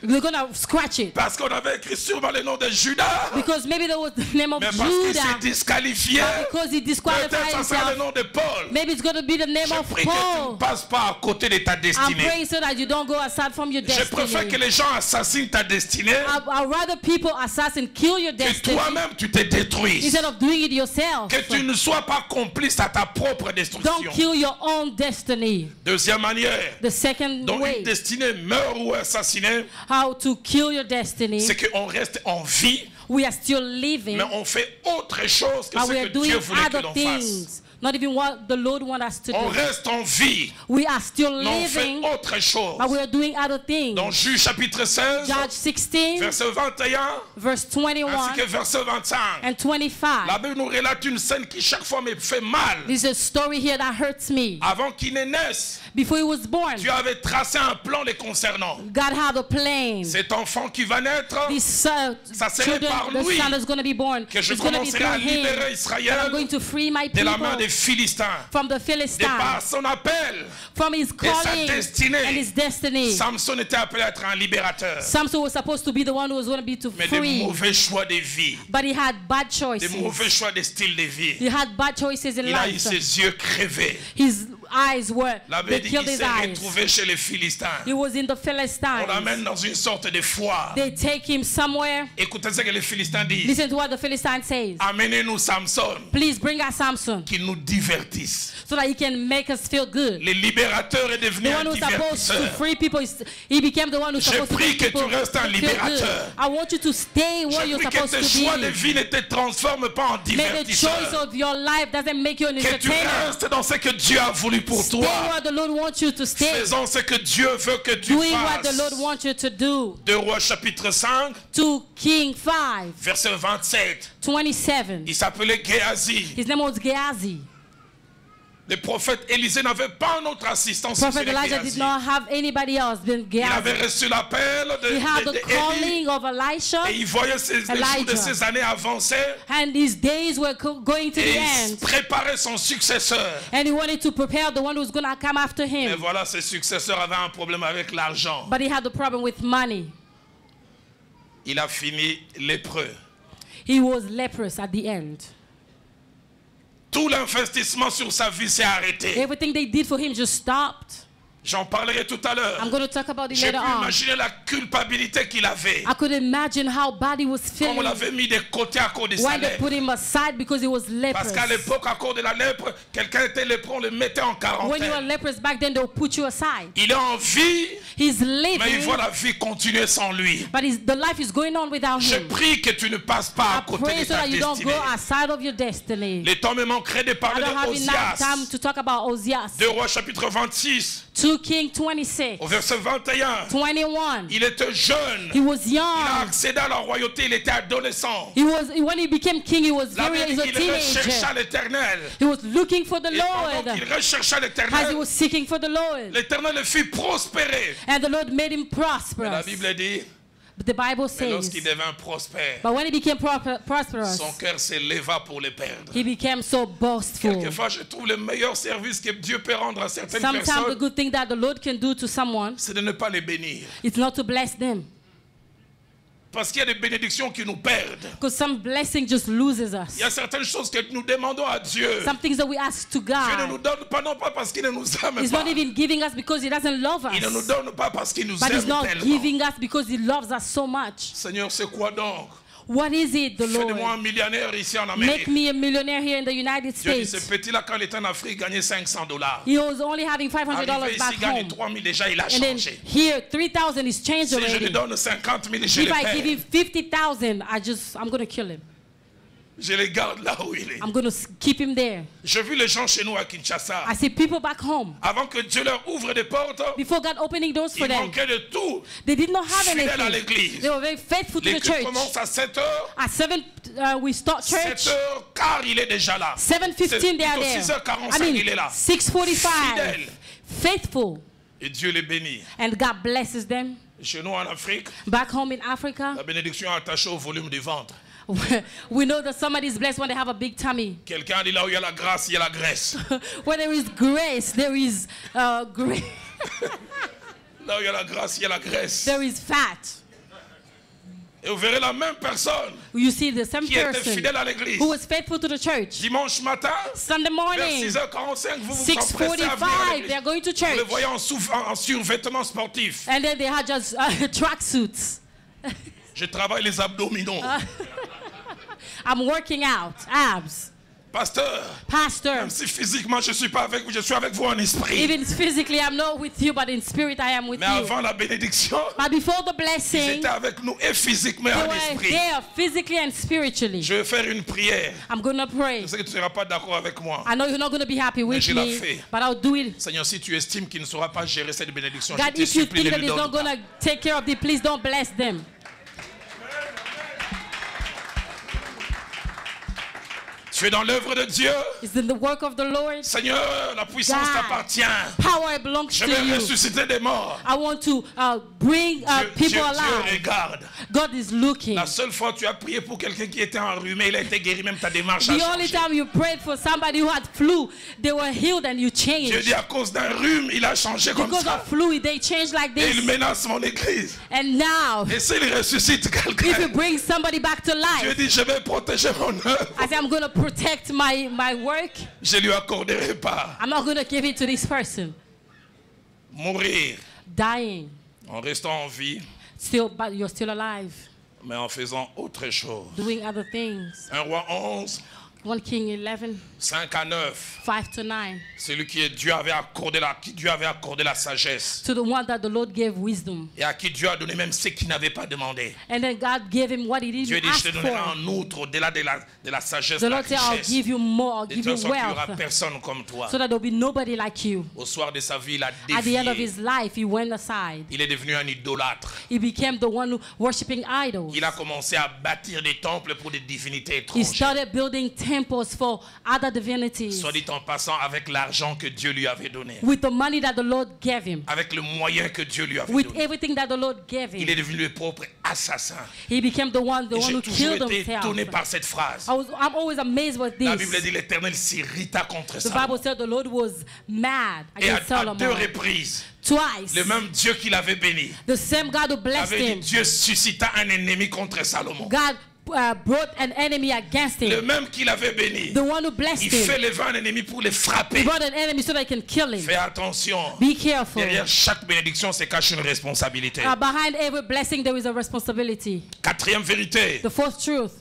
we're going to scratch it. Parce qu'on avait écrit sûrement le nom de Judas. Because maybe there was the name of Mais parce qu'il s'est Judah. disqualifié. Because he disqualified Peut-être ça sera le himself. nom de Paul. Maybe it's going to be the name Je of prie que tu ne Paul. passes pas à côté de ta I'm destinée. praying so that you don't go aside from your Je préfère que destiny. les gens assassinent ta destinée I'd rather people assassin kill your que destiny toi-même tu te détruises. instead of doing it yourself. Que tu ne sois pas complice à ta propre Don't destruction. kill your own destiny. Deuxième manière The second dont une way destinée meurt ou est assassinée, how to kill your destiny, c'est qu'on reste en vie, we are still living, mais on fait autre chose que but ce we are que doing Dieu voulait que other l'on fasse. things. Not even what the Lord wants us to On do. reste en vie, We are still mais on fait living, autre chose. but we are doing other things. Dans Juge chapitre 16, Judge 16, verset 21, verse ainsi 21 que verset 25. and 25. La Bible nous relate une scène qui chaque fois me fait mal. This is a story here that hurts me. Avant qu'il ne naisse, Before he was born, Dieu avait tracé un plan les concernant. God had a plan. Cet enfant qui va naître, This ça serait children, par the lui son is going to be born. que je It's going to be commencerai à through him. libérer And I'm Israël going to free my de la main people des Philistins. from the De par Philistines, son appel, from his et sa calling destinée. and his destiny. Samson était appelé à être un libérateur. Samson was supposed to be the one who was going to be to Mais de free, mauvais choix de vie, but he had bad de choices. mauvais choix de style de vie. He had bad choices in Il a eu life. ses yeux crevés. His eyes were, La they Bible dit killed qu'il his s'est eyes. retrouvé chez les Philistins. He was in the On Philistines. l'amène dans une sorte de foire. They take him somewhere. Écoutez ce que les Philistins disent. Listen to what the Philistine says. Amenez-nous Samson, Please bring us Samson qu'il nous divertisse. so that he can make us feel good. Le libérateur est devenu The un one who's supposed to divertisseur. free people, he became the one who's J'ai supposed to pris make que tu people restes un feel good. libérateur. I want you to stay where Je you're prie que supposed tes to choix de be. vie ne te transforment pas en May the choice divertisseur. of your life doesn't make you an Que tu entertainer. restes dans ce que Dieu a voulu pour Stay toi. where the Lord wants you to stay. Faisons ce que Dieu veut que tu Doing what the Lord fasses. wants you to do. 2 Rois chapitre 5, 2 King 5, verset 27. 27. Il s'appelait Géasi. His name was Gehazi. Le prophète Élisée n'avait pas un autre assistant. Prophet Elijah did not have anybody else than Il avait Gehazi. reçu l'appel He had the d'Élie. calling of Elisha, Et il voyait les jours de ses années avancer. and his days were going to Et the il end. préparait son successeur. And he wanted to prepare the one who was going to come after Mais him. voilà, ce successeur avait un problème avec l'argent. But he had the problem with money. Il a fini lépreux. He was leprous at the end. Tout l'investissement sur sa vie s'est arrêté. Everything they did for him just stopped. J'en parlerai tout à l'heure. I'm going to talk about it J'ai pu later on. imaginer la culpabilité qu'il avait. I could imagine how bad he was Comme on feeling l'avait mis de côté à cause de sa when they lèpre. put him aside because he was Parce qu'à leprous. l'époque, à cause de la lèpre, quelqu'un était lépreux, on le mettait en When you were quarantaine. leprous back then, they'll put you aside. Il est en vie, He's mais il living, voit la vie continuer sans lui. but the life is going on without Je him. prie que tu ne passes pas à I côté pray de so ta that you don't destinée. go outside of your destiny. Le temps me manquerait de I parler don't have enough time d'Osias. to talk about Ozias. 2 Rois chapitre 26, 2 Kings 26, au verset 21. 21. Il était jeune. He was Il a young. accédé à la royauté, il était adolescent. When he became king, he was La very Bible as dit a qu'il rechercha teenager. l'Éternel. He was looking for the Et pendant Lord qu'il rechercha as he l'Éternel, was seeking for the Lord. l'Éternel le fit prospérer. And the Lord made him Mais la prosperous. Bible dit, But the Bible mais says, lorsqu'il devint prospère, but when he became prosperous, son cœur s'éleva pour le perdre. he became so boastful. Quelquefois, je trouve le meilleur service que Dieu peut rendre à certaines Sometimes the personnes, good thing that the Lord can do to someone c'est de ne pas les bénir. is not to bless them. Parce qu'il y a des bénédictions qui nous perdent. Because some blessing just loses us. Il y a certaines choses que nous demandons à Dieu. Some things that we ask to Dieu ne nous God, donne pas, non pas parce qu'il ne nous aime He's pas. not even giving us because He doesn't love Il ne nous us. donne pas parce qu'il nous But He's aime not tellement. giving us because He loves us so much. Seigneur, c'est quoi donc? What is it, the Fais de moi Lord? un millionnaire ici en Make Amérique. me a millionaire here in the United Dieu dit, ce States. petit-là, quand il était en Afrique, gagnait $500. He was only having $500 Arrivé ici, back il gagne home. 3 000 déjà, il a And then changé. here, 3,000 is changed Si je lui already. donne 50 000, je If le I give him perds. 50,000, I'm going to kill him. Je le garde là où il est. I'm going to keep him there. J'ai vu les gens chez nous à Kinshasa. I see people back home. Avant que Dieu leur ouvre des portes, Before God opening doors for ils them, manquaient de tout. they did not have Fidèles à anything. l'église. They were very faithful to the L'église church. commence à 7 heures. At 7, we start church. 7h15, il est déjà là. 7:15, they are Plutôt there. 6h45, I il est mean, là. 6:45. Fidèle. Faithful. Et Dieu les bénit. And God blesses them. Chez nous en Afrique, Back home in Africa, la bénédiction est attachée au volume du ventre. we know that somebody is blessed when they have a big tummy. Quelqu'un dit là où il y a la grâce, il y a la graisse. Where there is grace, there is grace. Là où il y a la grâce, il y a la graisse. There is fat. Et vous verrez la même personne You see the same qui était person fidèle à l'église. who was faithful to the church. Dimanche matin, Sunday vers morning, 6h45, vous vous empressez à venir à 6:45, l'église. they're going to Vous le church. voyez en survêtement sportif. And then they had just track suits. Je travaille les abdominaux. I'm working out, abs. Pasteur, Pastor, même si physiquement je ne suis pas avec vous, je suis avec vous en esprit. even physically I'm not with you, but in spirit I am with Mais you. avant la bénédiction, But before the ils blessing, étaient avec nous et physiquement et they en were esprit. there physically and spiritually. Je vais faire une prière. I'm going to pray. Je sais que tu ne seras pas d'accord avec moi. I know you're not going to be happy with je la me, fais. but I'll do it. Seigneur, si tu estimes qu'il ne saura pas gérer cette bénédiction, God, je te if you supplie, think ne that lui He's not donne going pas. to take care of it, please don't bless them. Tu es dans l'œuvre de Dieu. It's in the work of the Lord. Seigneur, la puissance God. t'appartient. Power belongs Je to vais you. ressusciter des morts. I want to bring people Dieu alive. regarde. God is looking. La seule fois que tu as prié pour quelqu'un qui était enrhumé, il a été guéri, même ta démarche a The only changé. time you prayed for somebody who had flu, they were healed and you Dieu changed. dit à cause d'un rhume, il a changé comme Because ça. of flu, they changed like Et il this. menace mon église. And now, Et s'il ressuscite if you quelqu'un, bring somebody back to Dieu life, dit je vais protéger mon œuvre. I say I'm going to protect my work. Je lui accorderai pas. I'm not going to give it to this person. Mourir Dying, en restant en vie, but you're still alive, mais en faisant autre chose. doing other things. 1 Roi 11, 1 King 11, 5 à 9. 5 to 9. Celui qui Dieu avait accordé qui Dieu avait accordé la sagesse. To the one that the Lord gave wisdom. Et à qui Dieu a donné même ce qu'il n'avait pas demandé. And then God gave him what he Dieu didn't dit, je te ask donnerai for. un autre au-delà de la sagesse, The de la Lord said, I'll richesse. give you more, I'll De give toute you façon, il n'y aura wealth. personne comme toi. So that there'll be nobody like you. Au soir de sa vie, il a At the end of dévié. his life, he went aside. Il est devenu un idolâtre. He became the one worshiping idols. Il a commencé à bâtir des temples pour des divinités He étrangères. started building temples for other divinities. Soit dit en passant, avec l'argent que Dieu lui avait donné. With the money that the Lord gave him. Avec le moyen que Dieu lui avait With donné. everything that the Lord gave Il est him. devenu le propre assassin. He became the one Et j'ai who toujours killed été himself. étonné par cette phrase. I'm always amazed with La this. Bible dit l'Éternel s'irrita contre The Salomon. Bible said the Lord was mad Et against à deux Solomon. reprises, Twice. le même Dieu qui l'avait béni The same God who blessed avait dit him. Dieu suscita un ennemi contre Salomon. God brought an enemy against Le him. même qui l'avait béni, The one who blessed il fait him. lever un ennemi pour le frapper. He brought an enemy so that he can kill him. Fais attention. Be careful. Derrière chaque bénédiction se cache une responsabilité. Behind every blessing there is a responsibility. Quatrième vérité, The fourth truth.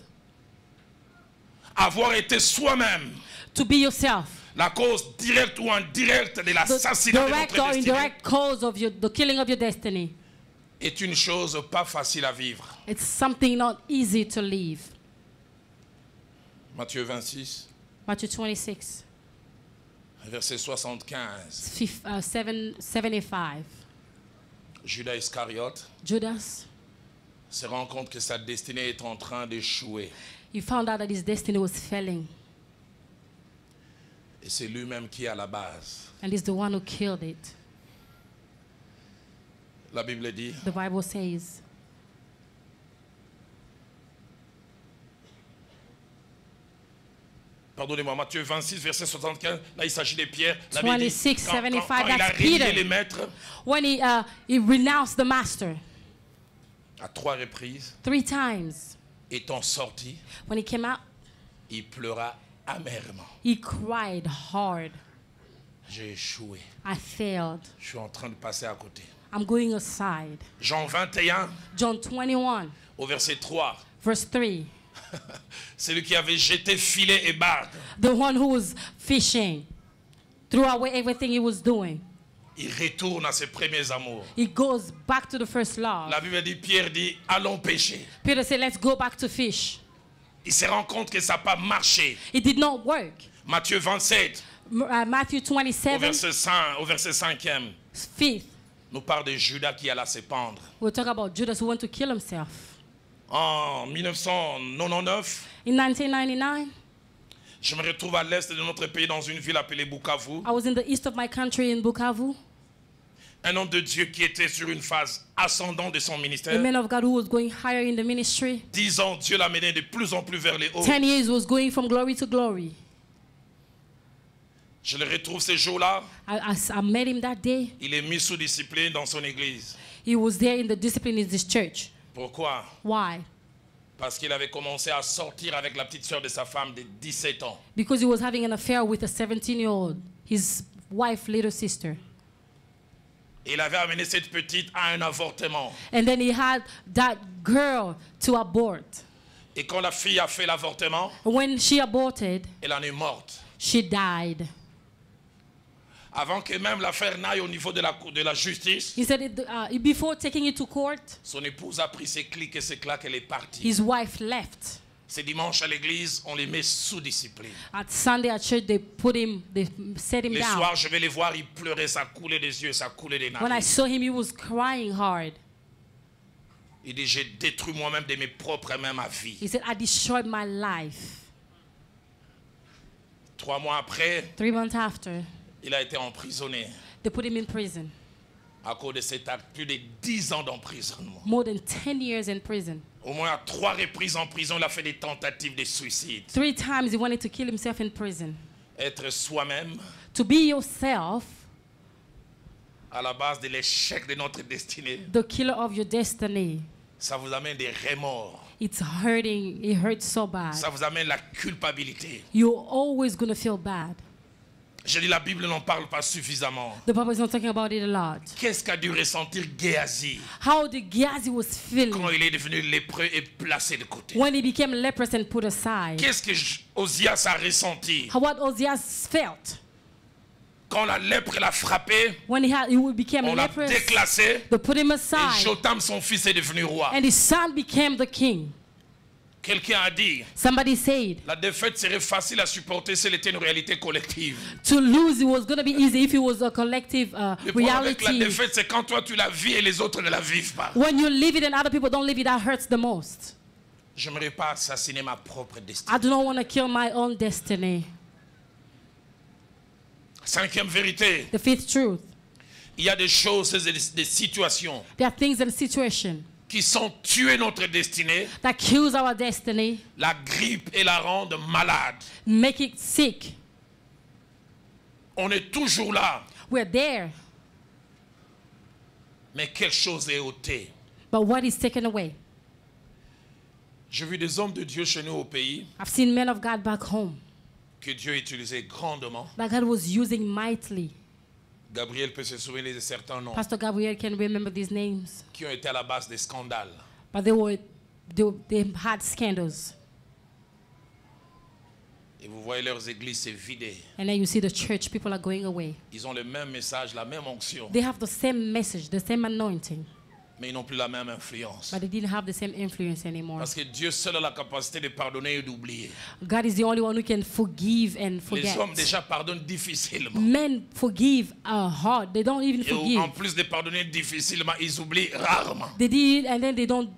avoir été soi-même To be yourself. la cause directe ou indirecte de The l'assassinat de direct notre or destinée indirect cause of the killing of your destiny. est une chose pas facile à vivre. It's something not easy to live. Matthieu 26, Matthew 26, verset 75. 75. Judas Iscariote Judas, se rend compte que sa destinée est en train d'échouer. he found out that his destiny was failing. Et c'est lui-même qui est à la base. And he's the one who killed it. La Bible dit, The Bible says, pardonnez-moi, Matthieu 26, verset 75, là il s'agit de Pierre. La Bible dit, 26, quand 75, il a that's renié Peter. les maîtres when he renounced the master à 3 reprises, 3 times, étant sorti, when he came out, il pleura amèrement. he cried hard. J'ai échoué. I failed. Je suis en train de passer à côté. I'm going aside. Jean 21, John 21, au verset 3. verse 3. Celui qui avait jeté filet et barque, The one who was fishing threw away everything he was doing. il retourne à ses premiers amours. He goes back to the first love. La Bible dit, Pierre dit, allons pêcher. Peter said, let's go back to fish. Il se rend compte que ça n'a pas marché. It did not work. Matthieu 27, Matthew 27, au verset 5e, 5th. nous parle de Judas qui alla se pendre. We'll talk about Judas who went to kill himself. En 1999, In 1999, je me retrouve à l'est de notre pays dans une ville appelée Bukavu. I was in the east of my country in Bukavu. Un homme de Dieu qui était sur une phase ascendante de son A ministère. man of God who was going higher in the ministry. 10 ans, Dieu l'a mené de plus en plus vers les hauts. 10 years was going from glory to glory. Je le retrouve ces jours-là. I met him that day. Il est mis sous discipline dans son église. He was there in the discipline in this church. Pourquoi? Why? Parce qu'il avait commencé à sortir avec la petite sœur de sa femme de 17 ans. Because he was having an affair with a 17-year-old, his wife's little sister. Et il avait amené cette petite à un avortement. And then he had that girl to abort. Et quand la fille a fait l'avortement, When she aborted, elle en est morte. she died. Avant que même l'affaire n'aille au niveau de la justice, He said, before taking it to court, son épouse a pris ses clics et ses claques, elle est partie. his wife left. C'est dimanche à l'église, on les met sous discipline. At Sunday at church, they set him Les down. soirs, je vais les voir, ils pleuraient, ça coulait des yeux, ça coulait des When I narines. saw him, he was crying hard. Il dit, j'ai détruit moi-même de mes propres mains ma vie. He said, I destroyed my life. 3 mois après, 3 months after, il a été emprisonné. they put him in prison. À cause de cet acte, plus de 10 ans d'emprisonnement. More than 10 years in prison. Au moins à 3 reprises en prison, il a fait des tentatives de suicide. 3 times he wanted to kill himself in prison. Être soi-même, To be yourself, à la base de l'échec de notre destinée, the killer of your destiny. ça vous amène des remords. It's hurting. It hurts so bad. Ça vous amène la culpabilité. You're always going to feel bad. Je dis, la Bible n'en parle pas suffisamment. The Bible is not talking about it a lot. Qu'est-ce qu'a dû ressentir Géasi How the Gehazi was quand feeling il est devenu lépreux et placé de côté? when he became leprous and put aside. Qu'est-ce que Osias a ressenti What Ozias felt quand la lèpre l'a frappé? when he became On l'a leprous. déclassé They put him et aside, Jotam, son fils, est devenu roi. and his son became the king. Quelqu'un a dit, Somebody said la défaite serait facile à supporter si elle était une réalité collective. to lose it was going to be easy if it was a collective Le problème avec la reality. défaite, c'est quand toi tu la vis et les autres ne la vivent pas. When you live it and other people don't live it, that hurts the most. Je n'aimerais pas assassiner ma propre destinée. I do not want to kill my own destiny. Cinquième vérité. The fifth truth. Il y a des choses et des situations There are things and situations qui sont tuées notre destinée. that kills our destiny, La grippe et la rendent malade. make it sick. On est toujours là, We're there, mais quelque chose est ôté. but what is taken away? J'ai vu des hommes de Dieu chez nous au pays I've seen men of God back home que Dieu utilisait grandement. that God was using mightily. Gabriel peut se souvenir de certains noms Pastor Gabriel can remember these names, qui ont été à la base des scandales. but they had scandals. Et vous voyez leurs églises se vider. And then you see the church, people are going away. Ils ont le même message, la même onction, They have the same message, the same anointing, mais ils n'ont plus la même influence. but they didn't have the same influence anymore. Parce que Dieu seul a la capacité de pardonner et d'oublier. God is the only one who can forgive and Les forget. hommes déjà pardonnent difficilement. Men forgive hard. They don't even Et forgive. en plus de pardonner difficilement, ils oublient rarement. They did and then they don't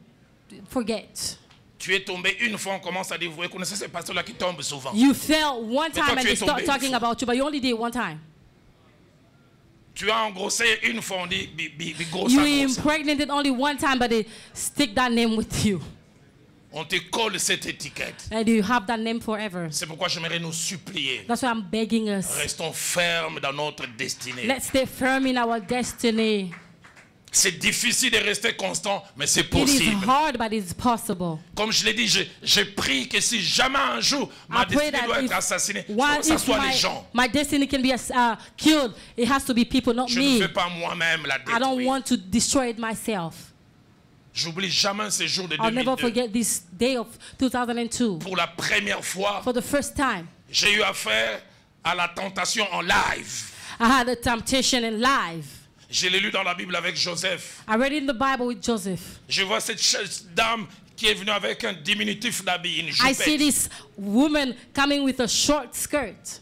forget. Tu es tombé une fois, on commence à dire, vous connaissez ces pasteurs-là qui tombent souvent. You fell one toi, time and tu they es start tombé talking une fois. about you, but you only did it one time. Tu as engrossé une fois, on dit, grosse You engrosse. impregnated only one time, but they stick that name with you. On te colle cette étiquette. And you have that name forever. C'est pourquoi j'aimerais nous supplier. That's why I'm begging us. Restons fermes dans notre destinée. Let's stay firm in our destiny. C'est difficile de rester constant, mais c'est It is possible. hard, but it's possible. Comme je l'ai dit, j'ai pris que si jamais un jour ma I pray destinée doit that être assassinée, one, ça if soit les gens. my destiny can be killed, it has to be people, not Je ne me. veux pas moi-même la I don't détruire. want to destroy it myself. J'oublie jamais ce jour de I'll never 2002. forget this day of 2002. Pour la première fois, For the first time, j'ai eu affaire à la tentation en live. I had a temptation in live. Je l'ai lu dans la Bible avec Joseph. I read it in the Bible with Joseph. Je vois cette dame qui est venue avec un diminutif d'habit, une I see jupette. this woman coming with a short skirt.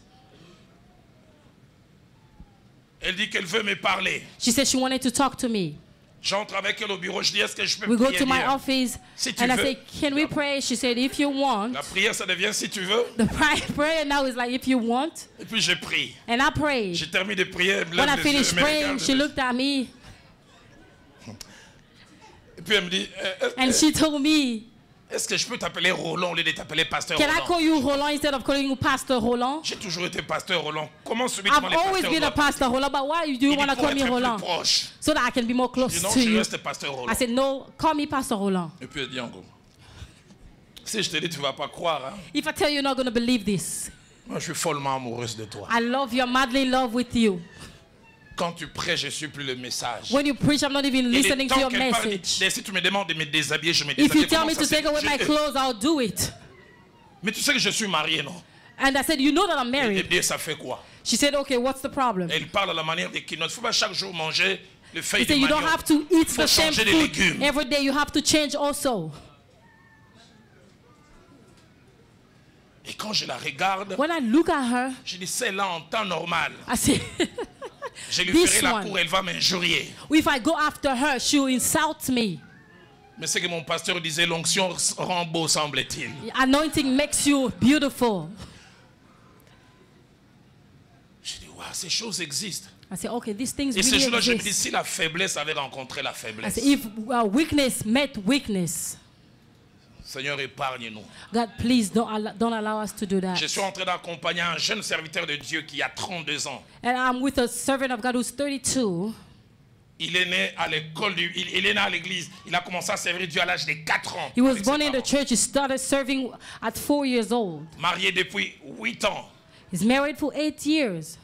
Elle dit qu'elle veut me parler. She said she wanted to talk to me. J'entre avec elle au bureau, je dis, est-ce que je peux We go prier to my bien? office Si tu and I veux. say, can we pray? She said, if you want. La prière, ça devient si tu veux. The prayer now is like, if you want. Et puis je prie. And I prayed. J'ai terminé de prier, elle me When I lève les yeux, finished elle me praying, regarde. she looked at me Et puis elle me dit, and she told me, est-ce que je peux t'appeler Roland au lieu de t'appeler Pasteur can I Roland? call you Roland instead of calling you Pastor Roland? J'ai toujours été Pasteur Roland. Comment I've subitement les always pasteurs been a doivent- Pastor Roland, but why do Il you dit, want to pour call me être plus Roland? proche. So that I can be more Je dis, close non, to je you. reste Pasteur Roland. I said, no, call me Pastor Roland. Et puis elle dit encore, si je te dis, tu vas pas croire. Hein? If I tell you, you're not going to believe this. Moi, je suis follement amoureuse de toi. I love you, I'm madly in love with you. Quand tu prêches, je suis plus le message. When you preach, I'm not even Et les listening to temps your qu'elle parle, message. si tu me demandes de me déshabiller, je me If déshabille. you tell me Comment to ça, take away my c'est- clothes, I'll do it. Mais tu sais que je suis marié, non? And I said, you know that I'm Elle married. dit, ça fait quoi? She said, okay, what's the problem? Elle parle à la manière des quinoa. Il ne faut pas chaque jour manger le He feuille de said, you don't manioc. have to eat Faut the same changer de food légumes. every day. You have to change also. Et quand je la regarde, When I look at her, je dis, celle-là en temps normal. I say, Je lui This ferai la one. cour, elle va m'injurier. if I go after her, she'll insult me. Mais c'est que mon pasteur disait, l'onction rend beau, semble-t-il. Anointing makes you beautiful. Je dis, waouh, ces choses existent. I say, okay, these things Et ce really jour-là, je me dis, exist. si la faiblesse avait rencontré la I faiblesse, say, if weakness met weakness, Seigneur, épargne-nous. God, please don't allow us to do that. Je suis en train d'accompagner un jeune serviteur de Dieu qui a 32 ans. And I'm with a servant of God who's 32. Il est né à l'école, il est né à l'église. Il a commencé à servir Dieu à l'âge de 4 ans. He was avec ses born in the parents. church. He started serving at 4 years old. Marié depuis 8 ans. He's married for 8 years.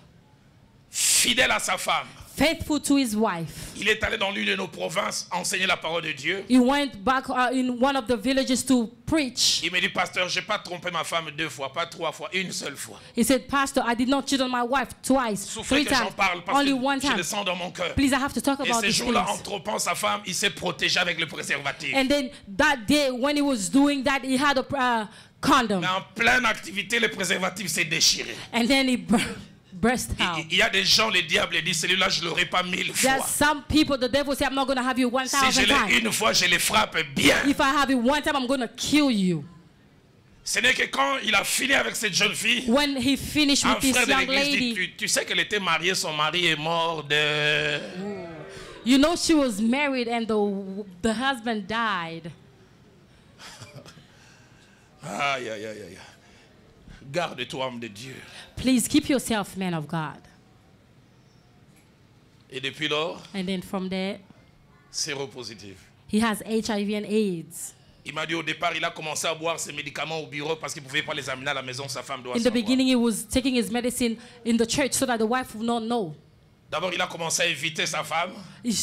Fidèle à sa femme. Faithful to his wife. Il est allé dans l'une de nos provinces enseigner la parole de Dieu. He went back in one of the villages to preach. Il me dit, pasteur, je n'ai pas trompé ma femme 2 fois, pas 3 fois, une seule fois. He said, Pastor, I did not cheat on my wife twice, Souffrez 3 que j'en times, parle parce only que one je le time. sens dans mon cœur. Please, I have to talk Et about ces these jours-là, en things. trompant sa femme, il s'est protégé avec le préservatif. And then that day, when he was doing that, he had a condom. Mais en pleine activité, le préservatif s'est déchiré. And then he breast out. Il y a des gens, le diable dit, celui-là, je ne l'aurai pas 1000 fois. There's some people, the devil say, I'm not going to have you 1,000 Si je l'ai times. une fois, je les frappe bien. If I have you one time, I'm going to kill you. Ce n'est que quand il a fini avec cette jeune fille, When he finished un with this frère de young l'église dit, lady, tu sais qu'elle était mariée, son mari est mort de... you know she was married and the husband died. Aïe, aïe, aïe, aïe. Garde-toi, homme de Dieu. Please keep yourself, man of God. Et depuis lors, And then from there, séropositif. he has HIV and AIDS. Il m'a dit au départ, il a commencé à boire ses médicaments au bureau parce qu'il ne pouvait pas les amener à la maison, sa femme doit In the savoir. beginning, he was taking his medicine in the church so that the wife would not know. D'abord, il a commencé à éviter sa femme. He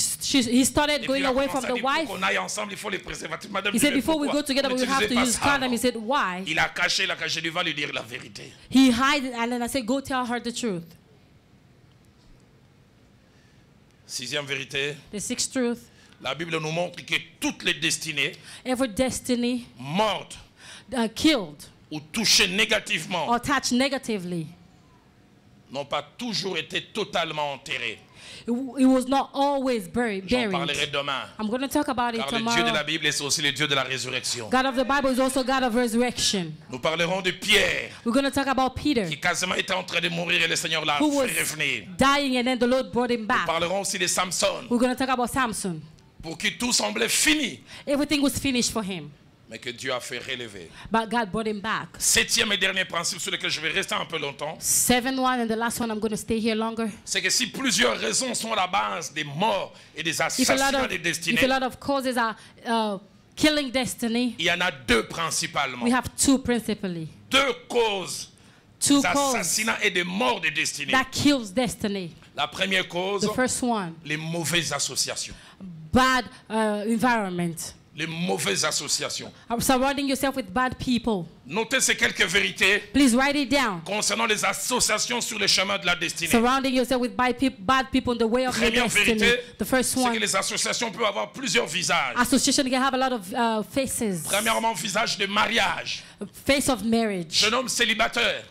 started Et puis, going il a away commencé from à the dire, wife. pour qu'on aille ensemble, il faut les préservatifs. Madame, He said, je dis, before we pourquoi go together, we have n'utilisez to pas use ça condom. He said, why? Il a caché, il va lui dire la vérité. He hid it, and then I said, go tell her the truth. Sixième vérité, The sixth truth, la Bible nous montre que toutes les destinées every destiny mortes killed ou touchées négativement or touched negatively, n'ont pas toujours été totalement enterrées. it was not always buried. J'en parlerai demain. I'm going to talk about it Car le Dieu de la tomorrow. Bible est aussi le Dieu de la résurrection. God of the Bible is also God of resurrection. Nous parlerons de Pierre, We're going to talk about Peter, qui quasiment était en train de mourir et le Seigneur l'a who was fait revenir. dying and then the Lord brought him Nous back. parlerons aussi de Samson, We're going to talk about Samson. pour qui tout semblait fini, Everything was finished for him, mais que Dieu a fait relever. but God brought him back. Septième et dernier principe sur lequel je vais rester un peu longtemps, Seventh one, and the last one, I'm going to stay here longer. c'est que si plusieurs raisons sont à la base des morts et des If a assassinats des if a destinées, lot of causes are killing destiny, il y en a deux principalement. we have two principally. Deux causes Two causes d'assassinats et de morts des destinées. that kills destiny. La première cause, The first one, les mauvaises associations. bad environment. Les mauvaises associations. Surrounding yourself with bad people. Notez ces quelques vérités Please write it down. concernant les associations sur le chemin de la destinée. Surrounding yourself with bad people in the way of your Première destiny. vérité, The first c'est que one, les associations peuvent avoir plusieurs visages. association can have a lot of faces. Premièrement, visage de mariage. Face of marriage. Jeune homme célibataire.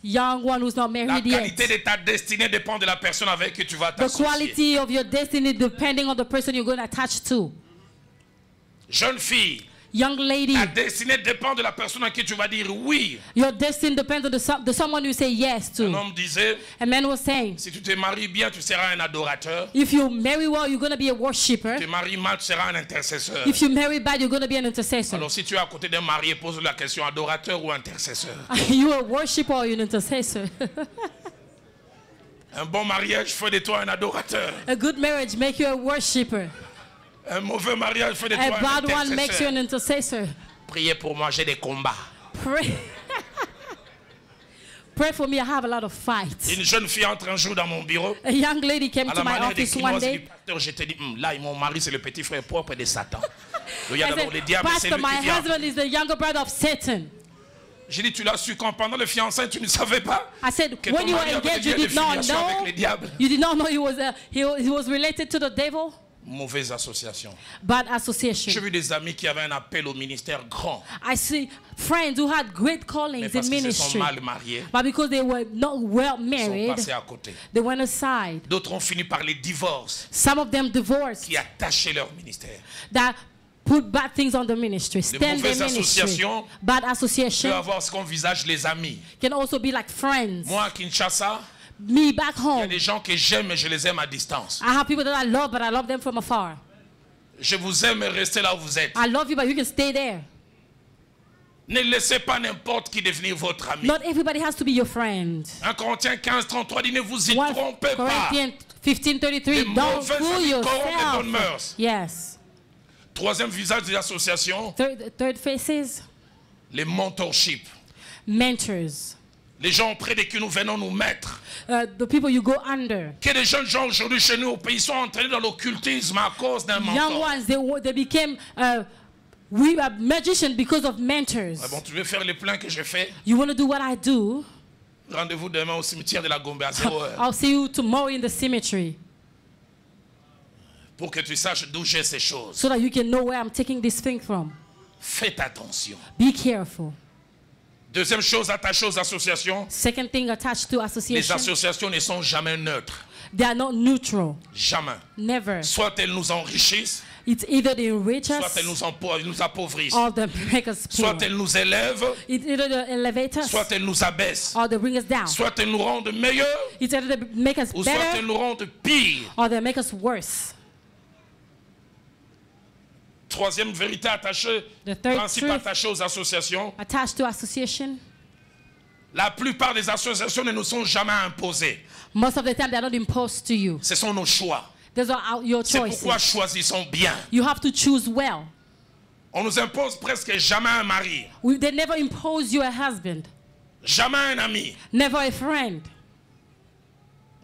Young one who's not La married qualité yet. de ta destinée dépend de la personne avec qui tu vas The t'associer. quality of your destiny depending on the person you're going to attach to. Jeune fille, Young lady, ta destinée dépend de la personne à qui tu vas dire oui. your destiny depends on the someone you say yes Un to. homme disait, A man was saying, si tu te maries bien, tu seras un adorateur. if you marry well, you're going to be a worshiper. Si tu te maries mal, tu seras un intercesseur. If you marry bad, you're going to be an intercessor. Alors si tu es à côté d'un marié, pose la question, adorateur ou intercesseur? You a worshiper or you're an intercessor? Un bon mariage fait de toi un adorateur. A good marriage makes you a worshiper. Un mauvais mariage fait de A toi un bad one makes you intercesseur. an intercessor. Priez pour moi, j'ai des combats. Pray. Pray for me, I have a lot of fights. Une jeune fille entre un jour dans mon bureau. A young lady came À to la my manière des office one Quinoises du day. pasteur, je te dis, là, mon mari, c'est le petit frère propre de Satan. Il y a I d'abord le said, diable, c'est Pastor, lui my qui vient. husband is the younger brother of Satan. J'ai dit, tu l'as su quand pendant le fiançailles, tu ne savais pas I said, que when ton you were mari avait engaged, you des did not filiations avec know. le diable. You did not know he was related to the devil. Mauvaise association. Bad J'ai association. vu des amis qui avaient un appel au ministère grand, I see friends who had great mais callings parce in qu'ils se sont ministry, mal mariés, but because they were not well ils sont married, passés à côté. they went aside. D'autres ont fini par les divorces Some of them divorced qui attachaient leur ministère. that put bad things on the ministry, De stand their mauvaises ministry. associations Bad peut association avoir ce qu'on visage les amis. can also be like friends. Moi, à Kinshasa, Me back il y a home, des gens que j'aime et je les aime à distance. I have people that I love, but I love them from afar. Je vous aime et restez là où vous êtes. I love you, but you can stay there. Ne laissez pas n'importe qui devenir votre ami. Not everybody has to be your friend. 1 Corinthiens 15, 33 dit ne vous y 1 trompez pas. Corinthians 15:33. Les Don't mauvais fool amis corrompent les bonnes yourself. mœurs. Yes. Troisième visage des associations, Third faces, les mentorships. mentors. Les gens auprès de qui nous venons nous mettre. The people you go under. Que des jeunes gens aujourd'hui chez nous au pays sont entraînés dans l'occultisme à cause d'un Young mentor. ones, they became magicians because of mentors. Ah bon, tu veux faire les plans que je fais? You want to do what I do? Rendez-vous demain au cimetière de la Gombe à 0h. I'll see you tomorrow in the cemetery Pour que tu saches d'où j'ai ces choses. so that you can know where I'm taking this thing from. Faites attention. Be careful. Deuxième chose attachée aux associations, Second thing attached to les association, associations ne sont jamais neutres. they are not neutral. Jamais. Never. Soit elles nous enrichissent, It's either they enrich soit us elles nous appauvrissent. or they make us poor. Soit elles nous élèvent, It's either they elevate us soit elles nous abaissent. or they bring us down. Soit elles nous rendent meilleurs, It's either they make us ou soit elles better nous rendent pires. or they make us worse. Troisième vérité attachée, The third principe truth attaché aux associations, attached to association, la plupart des associations ne nous sont jamais imposées. most of the time they are not imposed to you. Ce sont nos choix. Those are your C'est pourquoi choices. choisissons bien. You have to choose well. On nous impose presque jamais un mari, They never impose you a husband, jamais un ami. never a friend.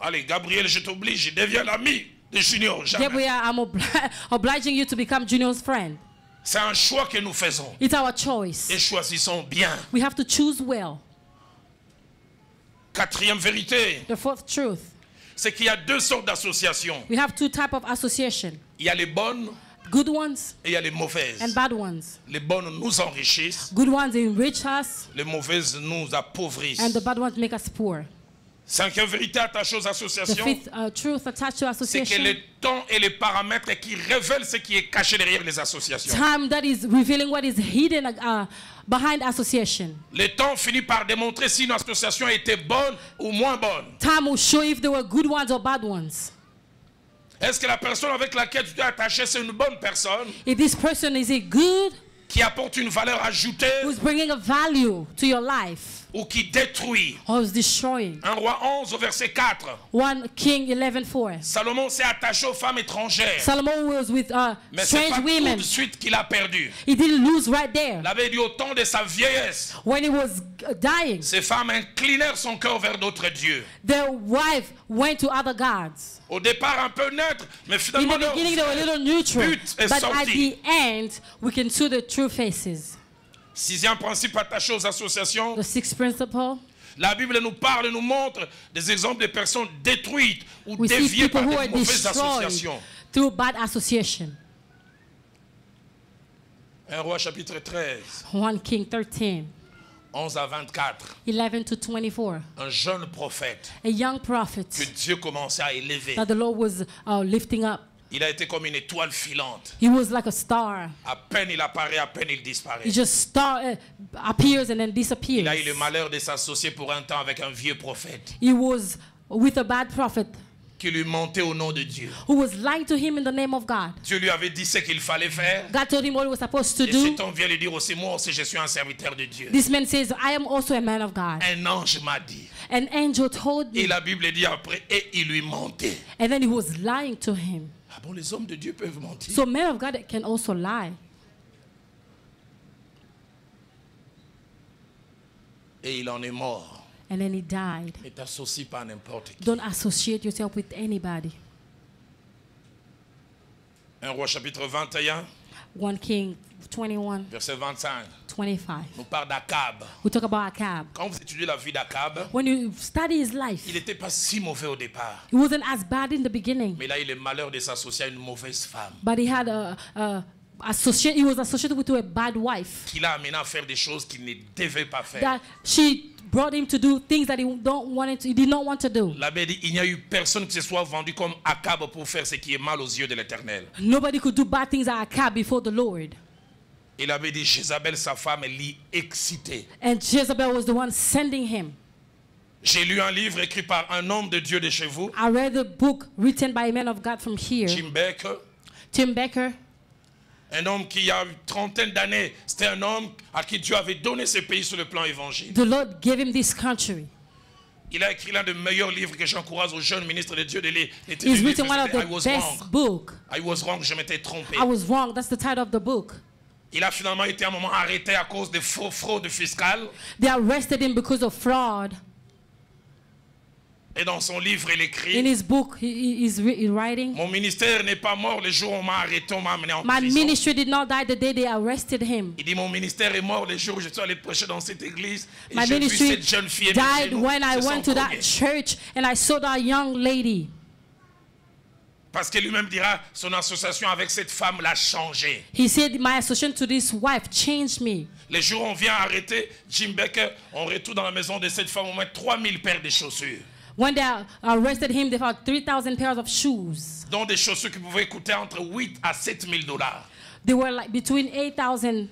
Allez, Gabriel, je t'oblige, je deviens l'ami de Junior. Jamais. Gabriel, I'm obliging you to become Junior's friend. C'est un choix que nous faisons. It's our choice. Et choisissons bien. We have to choose well. Quatrième vérité, The fourth truth, c'est qu'il y a deux sortes d'associations. we have two types of association. Il y a les bonnes Good ones et il y a les mauvaises. and bad ones. Les bonnes nous enrichissent, Good ones enrich us les mauvaises nous appauvrissent. and the bad ones make us poor. Cinquième vérité attachée aux The associations, fifth truth attached to c'est que association, le temps et les paramètres qui révèlent ce qui est caché derrière les associations. time that is revealing what is hidden behind association. Le temps finit par démontrer si une association était bonne ou moins bonne. Time will show if there were good ones or bad ones. Est-ce que la personne avec laquelle tu es attaché, c'est une bonne personne If this person is a good, qui apporte une valeur ajoutée who's bringing a value to your life, ou qui détruit? or is destroying. 1 Roi 11 au verset 4. 1 King 11:4. Salomon s'est attaché aux femmes étrangères. Solomon was with Mais c'est pas strange tout women. de suite qu'il a perdu. He didn't lose right there. Il avait dit au temps de sa vieillesse, When he was dying, ces femmes inclinèrent son cœur vers d'autres dieux. their wife went to other gods. Au départ un peu neutre, mais In finalement the beginning, they were a little neutral, but est but at sorti. the end, we can see the true faces. Sixième principe attaché aux associations, The sixth principle, la Bible nous parle, nous montre des exemples de personnes détruites ou we see déviées people par who are des mauvaises destroyed associations. through bad association. 1 Roi chapitre 13, 1 King 13, 11 à 24. 11 to 24. Un jeune prophète A young prophet que Dieu commençait à élever. that the Lord was lifting up. Il a été comme une étoile filante. He was like a star. À peine il apparaît, à peine il disparaît. He just appears and then Il disappears. a eu le malheur de s'associer pour un temps avec un vieux prophète He was with a bad prophet qui lui mentait au nom de Dieu. who was lying to him in the name of God. Dieu lui avait dit ce qu'il fallait faire. God told him what he was supposed to Et do. cet homme vient lui dire aussi, moi aussi je suis un serviteur de Dieu. This man says, I am also a man of God. Un ange m'a dit. An angel told Et me, la Bible dit après, et il lui mentait. and then he was lying to him. Ah bon, les hommes de Dieu peuvent mentir. So men of God can also lie. Et il en est mort. And then he died. Ne t'associe pas à n'importe qui. Don't associate yourself with anybody. 1 Roi chapitre 21, 1 King 21, verset 25, 25. nous parle d'Akab. We talk about Achab. Quand vous étudiez la vie d'Akab, When you study his life, il n'était pas si mauvais au départ. he wasn't as bad in the beginning, Mais il a eu le malheur de s'associer à une mauvaise femme but he had he was associated with a bad wife. qui l'a amené à faire des choses qu'il ne devait pas faire. That she brought him to do things that he did not want to do. La Bible dit, il n'y a eu personne qui se soit vendu comme Akab pour faire ce qui est mal aux yeux de l'Éternel. Nobody could do bad things at Achab before the Lord. Il avait dit, Jézabel, sa femme, l'y excitait. And Jezebel was the one sending him. J'ai lu un livre écrit par un homme de Dieu de chez vous, I read the book written by a man of God from here, Jim Baker. Tim Becker. Un homme qui, il y a une trentaine d'années, c'était un homme à qui Dieu avait donné ce pays sur le plan évangile. The Lord gave him this country. Il a écrit l'un des meilleurs livres que j'encourage aux jeunes ministres de Dieu de lire. He's written one of I the was best wrong. book. I was wrong, je m'étais trompé. I was wrong. That's the title of the book. Il a finalement été à un moment arrêté à cause de fraude fiscale. They arrested him because of fraud. Et dans son livre, il In écrit, his book, he's writing, mon ministère n'est pas mort le jour où on m'a arrêté, on m'a amené en my prison. ministry did not die the day they arrested him. Il dit, mon ministère est mort le jour où je suis allé prêcher dans cette église. Et My j'ai vu ministry cette jeune fille died when I went to that church and I saw that young lady. Parce que lui-même dira, son association avec cette femme l'a changé. He said, my association to this wife changed me. Les jours où on vient arrêter Jim Bakker, on retrouve dans la maison de cette femme au moins 3000 paires de chaussures. When they arrested him, they found 3,000 pairs of shoes. Dont des chaussures qui pouvaient coûter entre 8 à 7 000 $. They were like between 8,000 and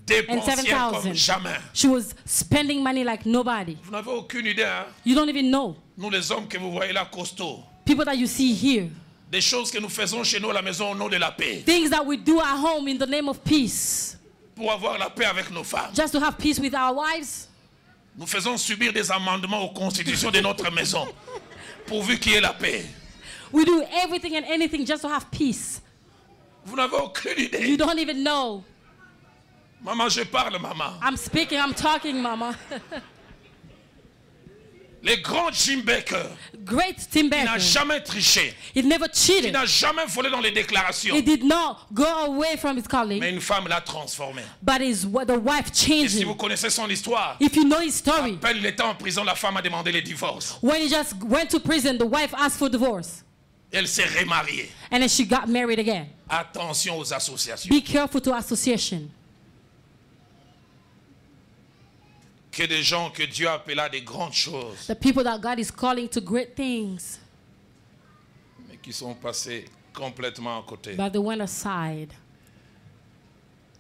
Dépensière comme 7,000. jamais. She was spending money like nobody. Vous n'avez aucune idée, hein? You don't even know. Nous les hommes que vous voyez là, costauds. People that you see here. Des choses que nous faisons chez nous à la maison au nom de la paix. Things that we do at home in the name of peace. Pour avoir la paix avec nos femmes. Just to have peace with our wives. Nous faisons subir des amendements aux constitutions de notre maison. Pourvu qu'il y ait la paix. We do everything and anything just to have peace. Vous n'avez aucune idée. You don't even know. Maman, je parle, maman. I'm speaking, I'm talking, mama. Les grands Jim Bakker, Great Tim il n'a Bakker. jamais triché. He never Il cheated. n'a jamais volé dans les déclarations. He did not go away from his calling, Mais une femme l'a transformé. but the wife Et changed si vous him. connaissez son histoire, If you know his story, peine il était en prison, la femme a demandé le divorce. when he just went to prison, the wife asked for divorce. Elle s'est remariée. And then she got married again. Attention aux associations. Be careful to association. Que des gens que Dieu appelle à des grandes choses, The people that God is calling to great things, mais qui sont passés complètement à côté. but they went aside.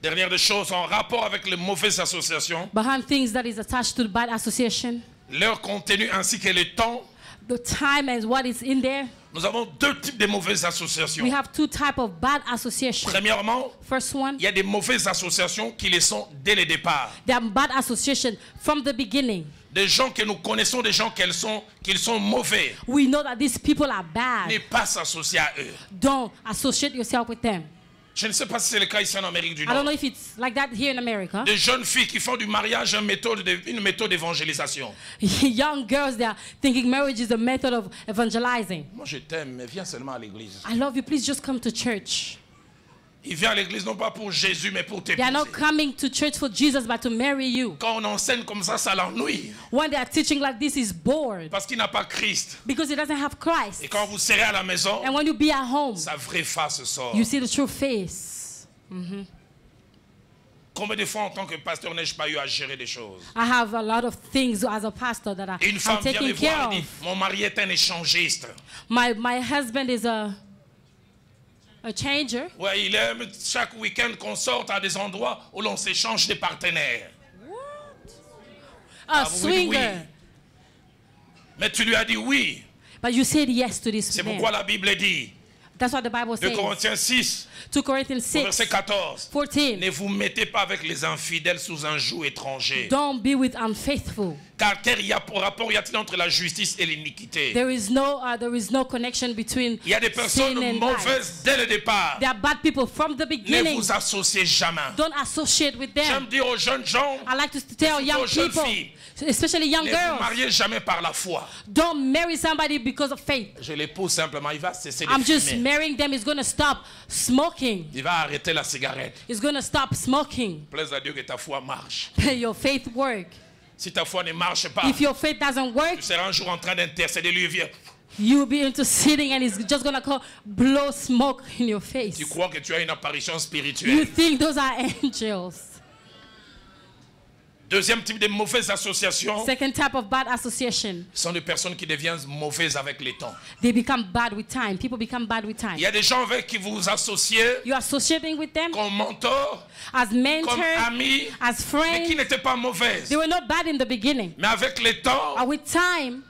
Dernière des choses, en rapport avec les mauvaises associations, Behind things that is attached to the bad association, leur contenu ainsi que le temps, the time and what is in there, nous avons deux types de mauvaises associations. we have two types of bad association. Premièrement, First one, il y a des mauvaises associations qui les sont dès le départ. they are bad association from the beginning. Des gens que nous connaissons, des gens qu'ils sont mauvais. We know that these people are bad. Ne pas s'associer à eux. Don't associate yourself with them. Je ne sais pas si c'est le cas ici en Amérique du I don't Nord. know if it's like that here in America. Des jeunes filles qui font du mariage une méthode d'évangélisation. Young girls, they are thinking marriage is a method of evangelizing. Moi je t'aime, mais viens seulement à l'église. I love you, please just come to church. Ils viennent à l'église non pas pour Jésus, mais pour They are not t'épouser. coming to church for Jesus, but to marry you. Quand on enseigne comme ça l'ennuie. When they are teaching like this, is bored Parce qu'il n'a pas Christ. because he doesn't have Christ. Et quand vous serez à la maison, And when you be at home, sa vraie face sort. you see the true face. Combien de fois en tant que pasteur n'ai-je pas eu à gérer des choses? I have a lot of things as a pastor that Et une I'm femme vient me taking care voir et of. dit, mon mari est un échangiste. My husband is a changer. Ouais, il aime chaque week-end qu'on sorte à des endroits où l'on s'échange des partenaires. A oui, oui. swinger. Mais tu lui as dit oui. But you said yes to this C'est man. pourquoi la Bible dit, That's what the Bible 2 says. Corinthiens 6, 2 Corinthians 6, verset 14. 14. Ne vous mettez pas avec les infidèles sous un joug étranger. Don't be with unfaithful. Car quel rapport y a-t-il entre la justice et l'iniquité? There is no connection between Il y a des personnes sin and mauvaises dès le départ. life. There are bad people from the Ne beginning. vous associez jamais. Don't associate with them. J'aime dire aux jeunes gens, I like to tell young aux jeunes people, filles, especially young ne vous girls, mariez jamais par la foi. don't marry somebody because of faith. Je l'épouse simplement, il va cesser de I'm just fumer. marrying them. He's going to stop smoking. Il va arrêter la cigarette. He's going to stop smoking. Plaise à Dieu que ta foi marche. Your faith work. Si ta foi ne marche pas, If your faith doesn't work, tu seras un jour en train d'intercéder, lui vient. you'll be interceding and he's just going to blow smoke in your face. Tu crois que tu as une apparition You spirituelle. think those are angels. Deuxième type de mauvaise association Second type of bad association. sont des personnes qui deviennent mauvaises avec le temps. They become bad with time. People become bad with Il time. y a des gens avec qui vous vous associez You're associating with them comme mentor, as comme mentor, ami, as mais qui friends. n'étaient pas mauvaises. They were not bad in the beginning. Mais avec le temps, But with time,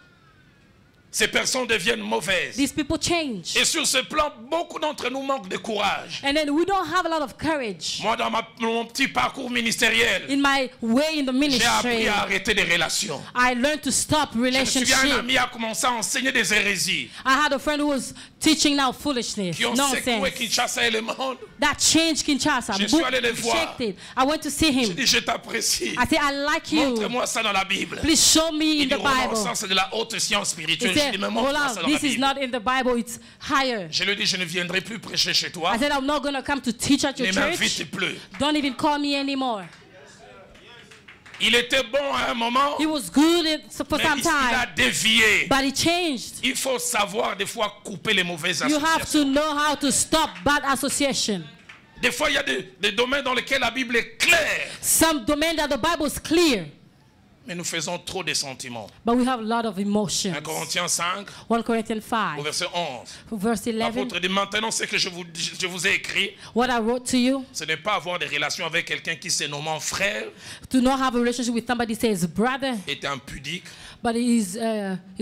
ces personnes deviennent mauvaises. these people change. Et sur ce plan, beaucoup d'entre nous manquent de courage. And then we don't have a lot of courage. Moi, dans mon petit parcours ministériel, In my way in the j'ai appris ministry, à arrêter des relations. I learned to stop Je me souviens, un relationship. ami a commencé à enseigner des hérésies I had a friend who was teaching now foolishness, qui ont secoué nonsense. Kinshasa et le monde. That changed Kinshasa. Je suis allé le voir. Shifted. I went to see J'ai him. dit, je t'apprécie. I said, I like you. Montre-moi ça dans la Bible. Please show me Il in dit, the Bible. ça c'est de la haute science He spirituelle. Je said, dis, mais hold montre-moi ça on, dans la this is Bible. not in the Bible, it's higher. Je lui ai dit, je ne viendrai plus prêcher chez toi. I said, I'm not going to come to teach at your Ne church. m'invite plus. Don't even call me anymore. Il était bon à un moment, He was good for mais some il a time, dévié. but he changed. Il faut savoir des fois couper les mauvaises You have associations. to know how to stop bad association. Des fois, il y a des domaines dans lesquels la Bible est claire, Some domain that the Bible is clear, mais nous faisons trop de sentiments. but we have a lot of emotions. 1 Corinthiens 5, 1 Corinthians au 5, verset 11. verse 11. L'apôtre dit maintenant, ce que je vous ai écrit, What I wrote to you, ce n'est pas avoir des relations avec quelqu'un qui se nomme frère, do not have a relationship with somebody says brother, est impudique, but he's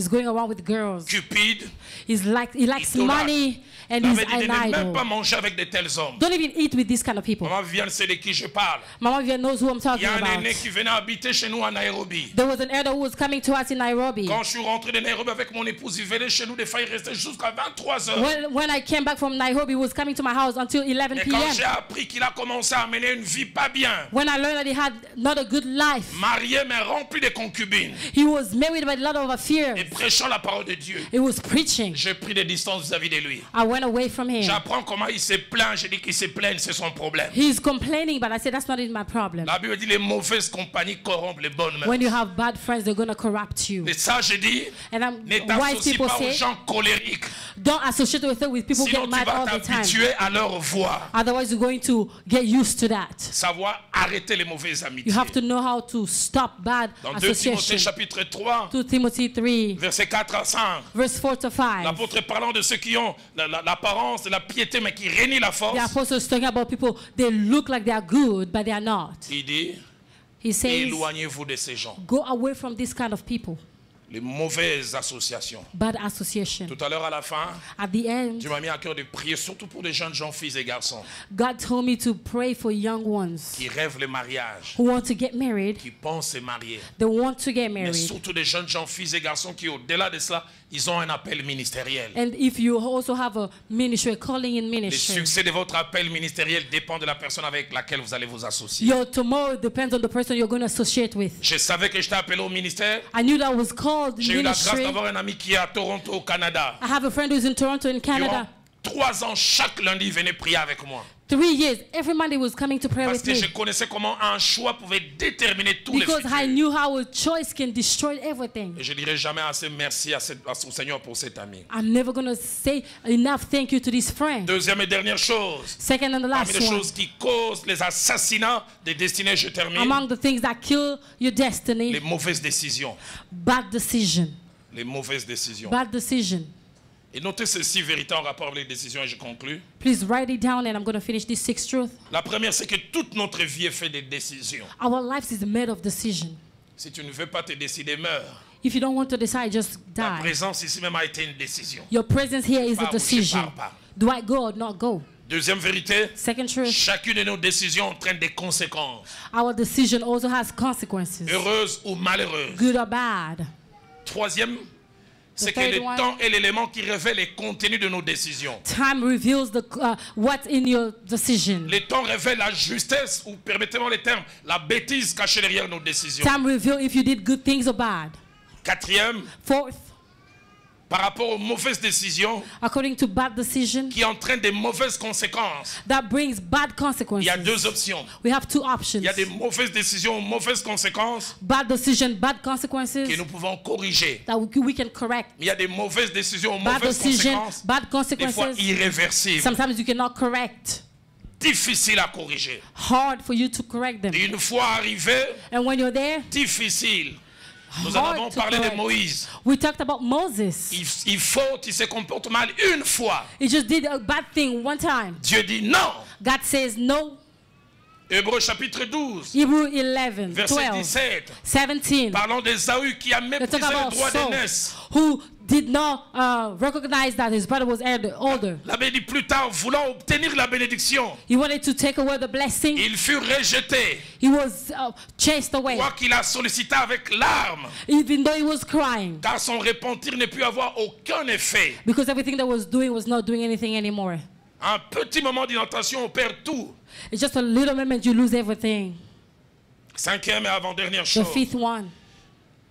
going around with girls. cupide. He likes Idolâtre. money and Il he's avait dit an de ne même pas idol. manger avec de tels hommes. Don't even eat with these kind of people. Maman Viviane sait de qui je parle. Mama Vivian knows who I'm Il talking y a un about. aîné qui venait habiter chez nous à Nairobi. There was an elder who was coming to us in Nairobi. Quand je suis rentré de Nairobi avec mon épouse, il venait chez nous, des fois il restait jusqu'à 23 heures. When I came back from Nairobi, he was coming to my house until 11 Et quand j'ai p.m. appris qu'il a commencé à mener une vie pas bien, When I learned that he had not a good life, marié mais rempli de concubines, he was married by a lot of affairs. et prêchant la parole de Dieu, He was preaching. j'ai pris des distances vis-à-vis de lui. I went away from him. J'apprends comment il se plaint. J'ai dit qu'il se plaigne, c'est son problème. He's complaining, but I said that's not even my problem. La Bible dit les mauvaises compagnies corrompent les bonnes mœurs. When you have bad friends, they're gonna corrupt you. Et ça, je dis, And ne wise t'associe people pas aux say, gens colériques. don't associate with people Sinon, get tu mad vas all the time. t'habituer à leur voix. Otherwise, you're going to get used to that. Savoir arrêter les mauvaises amitiés. You have to know how to stop bad Dans 2 Timothée association. chapitre 3, 2 Timothy 3, versets 4 à 5. verse 4 to 5. L'apôtre parlant de ceux qui ont l'apparence de la piété mais qui régnent la force. The apostle is talking about people, they look like they are good, but they are not. Il dit, He says, éloignez-vous de ces gens. go away from this kind of people. Les mauvaises associations. Bad association. Tout à l'heure à la fin, At the end, Dieu m'a mis à cœur de prier surtout pour les jeunes gens, filles et garçons God told me to pray for young ones qui rêvent le mariage, who want to get married. qui pensent se marier. They want to get Mais married. surtout des jeunes gens, filles et garçons qui, au-delà de cela, ils ont un appel ministériel. And if you also have a ministry, a calling in Le ministry, succès de votre appel ministériel dépend de la personne avec laquelle vous allez vous associer. your tomorrow depends on the person you're going to associate with. Je savais que j'étais appelé au ministère. I knew that I was called in J'ai eu la grâce ministry. d'avoir un ami qui est à Toronto, au Canada. I have a friend who's in Toronto in Durant Canada. 3 ans, chaque lundi, il venait prier avec moi. 3 years, every Monday was coming to pray Parce with que je me. connaissais comment un choix pouvait déterminer tout le Because futur. I knew how a choice can destroy everything. Et je dirai jamais assez merci au Seigneur pour cet ami. I'm never going to say enough thank you to this friend. Deuxième et dernière chose. Second and the Parmi last les one. choses qui causent les assassinats des destinées, je termine. Among the things that kill your destiny, Les mauvaises décisions. bad decision. Les mauvaises décisions. Bad decision. Et notez ceci, vérité en rapport avec les décisions, et je conclus. Please write it down and I'm going to finish this sixth truth. La première, c'est que toute notre vie est faite de décisions. Our lives is made of decision. Si tu ne veux pas te décider, meurs. If you don't want to decide, just Ta die. présence ici même a été une décision. Your presence here is a Pars ou je decision. pars pas. Do I go or not go? Deuxième vérité, Second truth, chacune de nos décisions entraîne des conséquences, our decision also has consequences, heureuses ou malheureuses. good or bad. Troisième, c'est que third le one. temps est l'élément qui révèle les contenus de nos décisions. Time reveals what's in your decision. Le temps révèle la justesse, ou permettez-moi les termes, la bêtise cachée derrière nos décisions. Time reveals if you did good things or bad. Quatrième, Fourth, par rapport aux mauvaises décisions according to bad decision, qui entraînent des mauvaises conséquences, that brings bad il consequences. y a deux options. We have two options. Il y a des mauvaises décisions, mauvaises conséquences Bad decision, bad consequences que nous pouvons corriger. that we can correct. Il y a des mauvaises décisions, Bad mauvaises decision, conséquences, bad des fois consequences, irréversibles, sometimes you cannot correct. difficiles à corriger. Hard for you to correct them. Et une fois arrivé, And when you're there, difficile. Nous en avons hard to parlé de correct. Moïse. We talked about Moses. Il faute, il se comporte mal une fois. He just did a bad thing one time. Dieu dit non. God says no. Hébreux chapitre 12, Hebrew 11, verset 12, 17. 17. Parlons d'Ésaü qui a They méprisé talk le about droit Saul, d'aînesse. who did not recognize that his brother was older. La Bible dit plus tard, voulant obtenir la bénédiction, He wanted to take away the blessing. il fut rejeté. He was chased away, Quoi qu'il a sollicité avec larmes, even though he was crying, car son repentir ne put avoir aucun effet. because everything that was doing was not doing anything anymore. Un petit moment d'intention, on perd tout. It's just a little moment you lose everything. Cinquième et avant-dernière The chose, fifth one,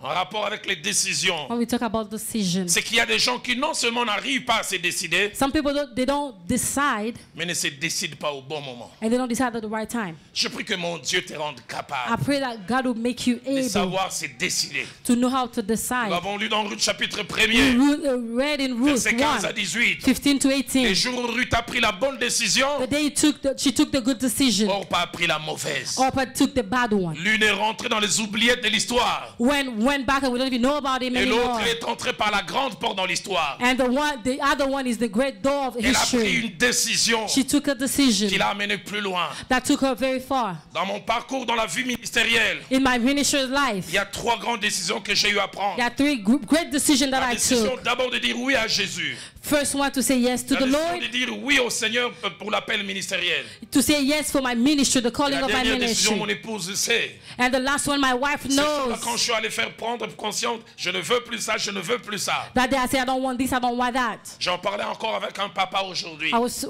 en rapport avec les décisions, when we talk about decisions, c'est qu'il y a des gens qui non seulement n'arrivent pas à se décider, some people don't decide, mais ne se décident pas au bon moment. and they don't decide at the right time. Je prie que mon Dieu te rende I capable pray that God will make you de able savoir se décider. to know how to Nous decide. avons lu dans Ruth chapitre We 1er, read in Ruth versets 15 à 1, 18. 15 to Les 18. jours où Ruth a pris la bonne décision, The day she took the good decision, Orpa a pris la mauvaise. Orpah took the bad one. L'une est rentrée dans les oubliettes de l'histoire. Went back and we don't even know about him Et anymore. l'autre est entrée par la grande porte dans l'histoire. And the other one is the great door of Elle a pris history. une décision She took a decision qui l'a amenée plus loin. that took her very far. Dans mon parcours dans la vie ministérielle, In my ministry's life, il y a 3 grandes décisions que j'ai eu à prendre. there are 3 great decisions that La I décision took. d'abord de dire oui à Jésus. First one, to say yes to La the décision Lord, de dire oui au Seigneur pour l'appel ministériel. to say yes for my ministry, the calling La of my dernière décision, mon ministry. épouse sait. And the last one, my wife C'est knows. quand je suis allé faire prendre conscience, je ne veux plus ça, je ne veux plus ça. That day I say, I don't want this, I don't want that. J'en parlais encore avec un papa aujourd'hui. I was